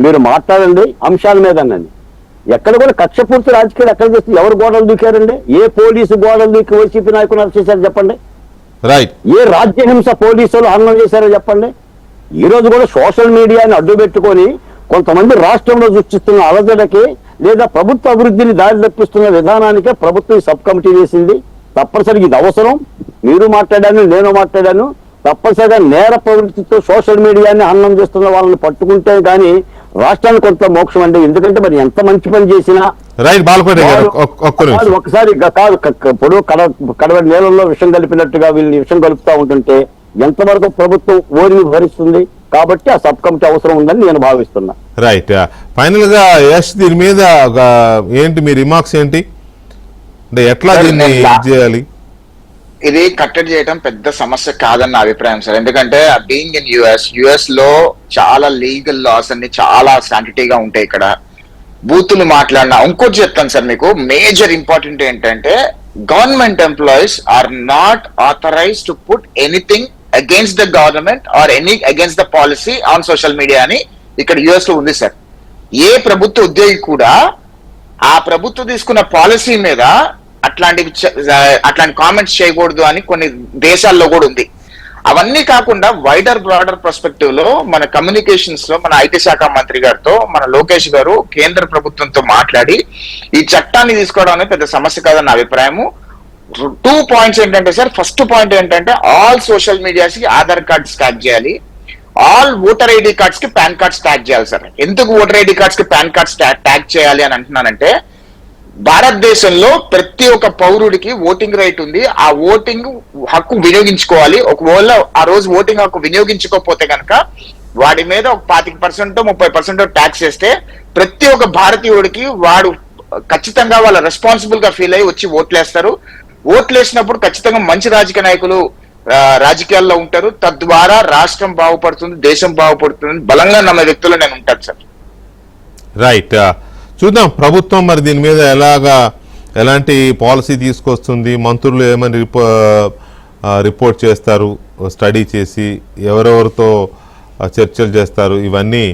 Speaker 4: మీరు మాట్లాడండి అంశాల మీద అన్నది. ఎక్కడ కూడా కక్షపూర్తి రాజకీయాలు ఎక్కడ చేస్తే ఎవరు గోడలు దూకారండి? ఏ పోలీసు గోడలు దూకి వైసీపీ నాయకులు అరెస్ట్ చేశారు చెప్పండి? ఏ రాజ్యహింస పోలీసులు హరణం చేశారో చెప్పండి? ఈ రోజు కూడా సోషల్ మీడియాని అడ్డు పెట్టుకొని కొంతమంది రాష్ట్రంలో సృష్టిస్తున్న అలజడకి లేదా ప్రభుత్వ అభివృద్ధిని దారి తప్పిస్తున్న విధానానికే ప్రభుత్వం సబ్ కమిటీ వేసింది. తప్పనిసరిగా ఇది అవసరం. మీరు మాట్లాడాను, నేను మాట్లాడాను. తప్పనిసరిగా నేర ప్రవృత్తితో సోషల్ మీడియాని హననం చేస్తున్న వాళ్ళని పట్టుకుంటే గానీ రాష్ట్రానికి కొంత మోక్షం అండి. ఎందుకంటే మరి ఎంత మంచి పని చేసినా
Speaker 1: రైట్ బాలకోట గారు ఒక్క నిమిషం.
Speaker 4: ఒకసారి కాదు ఇప్పుడు కడవడి నీళ్ళల్లో విషం కలిపినట్టుగా వీళ్ళని విషం కలుపుతా ఉంటుంటే ఎంతవరకు ప్రభుత్వం ఓరిని భరిస్తుంది? కాబట్టి ఆ సబ్ కమిటీ అవసరం ఉందని నేను భావిస్తున్నా.
Speaker 1: రైట్. ఫైనల్ గా యశ్ దీని మీద ఏంటి మీ రిమార్క్స్ ఏంటి? అంటే ఎట్లా దీన్ని చేయాలి?
Speaker 5: ఇది కట్టడి చేయడం పెద్ద సమస్య కాదని నా అభిప్రాయం సార్. ఎందుకంటే బీయింగ్ ఇన్ యుఎస్ లో చాలా లీగల్ లాస్ అన్ని చాలా శాంటిటీగా ఉంటాయి. ఇక్కడ బూతులు మాట్లాడినా ఇంకోటి చెప్తాను సార్ మీకు. మేజర్ ఇంపార్టెంట్ ఏంటంటే government employees are not authorized to put anything against the government or any against the policy on social media అని ఇక్కడ యుఎస్ లో ఉంది సార్. ఏ ప్రభుత్వ ఉద్యోగి కూడా ఆ ప్రభుత్వం తీసుకున్న పాలసీ మీద అట్లాంటి కామెంట్స్ చేయకూడదు అని కొన్ని దేశాల్లో కూడా ఉంది. అవన్నీ కాకుండా వైడర్ బ్రాడర్ పర్స్పెక్టివ్ లో మన కమ్యూనికేషన్స్ లో మన ఐటీ శాఖ మంత్రి గారితో మన లోకేష్ గారు కేంద్ర ప్రభుత్వంతో మాట్లాడి ఈ చట్టాన్ని తీసుకోవడం అనేది పెద్ద సమస్య కాదని నా అభిప్రాయము. 2 పాయింట్స్ ఏంటంటే సార్, ఫస్ట్ పాయింట్ ఏంటంటే ఆల్ సోషల్ మీడియాస్ కి ఆధార్ కార్డ్ స్టాక్ చేయాలి, ఆల్ ఓటర్ ఐడి కార్డ్స్ కి పాన్ కార్డ్ స్టాక్ చేయాలి సార్. ఎందుకు ఓటర్ ఐడి కార్డ్స్ కి పాన్ కార్డ్ ట్యాగ్ చేయాలి అని అంటున్నానంటే భారతదేశంలో ప్రతి ఒక్క పౌరుడికి ఓటింగ్ రైట్ ఉంది. ఆ ఓటింగ్ హక్కు వినియోగించుకోవాలి. ఒకవేళ ఆ రోజు ఓటింగ్ హక్కు వినియోగించుకోకపోతే కనుక వాడి మీద ఒక 25% 30% ట్యాక్స్ వేస్తే ప్రతి ఒక్క భారతీయుడికి వాడు ఖచ్చితంగా వాళ్ళ రెస్పాన్సిబుల్ గా ఫీల్ అయ్యి వచ్చి ఓట్లేస్తారు. ఓట్లేసినప్పుడు ఖచ్చితంగా మంచి రాజకీయ నాయకులు రాజకీయాల్లో ఉంటారు. తద్వారా రాష్ట్రం బాగుపడుతుంది, దేశం బాగుపడుతుంది బలంగా నమ్మే వ్యక్తులు నేను ఉంటాను సార్.
Speaker 1: రైట్. చూద్దాం ప్రభుత్వం మరి దీని మీద ఎలాంటి పాలసీ తీసుకొస్తుంది, మంత్రులు ఏమని రిపోర్ట్ చేస్తారు, స్టడీ చేసి ఎవరెవరితో చర్చలు చేస్తారు, ఇవన్నీ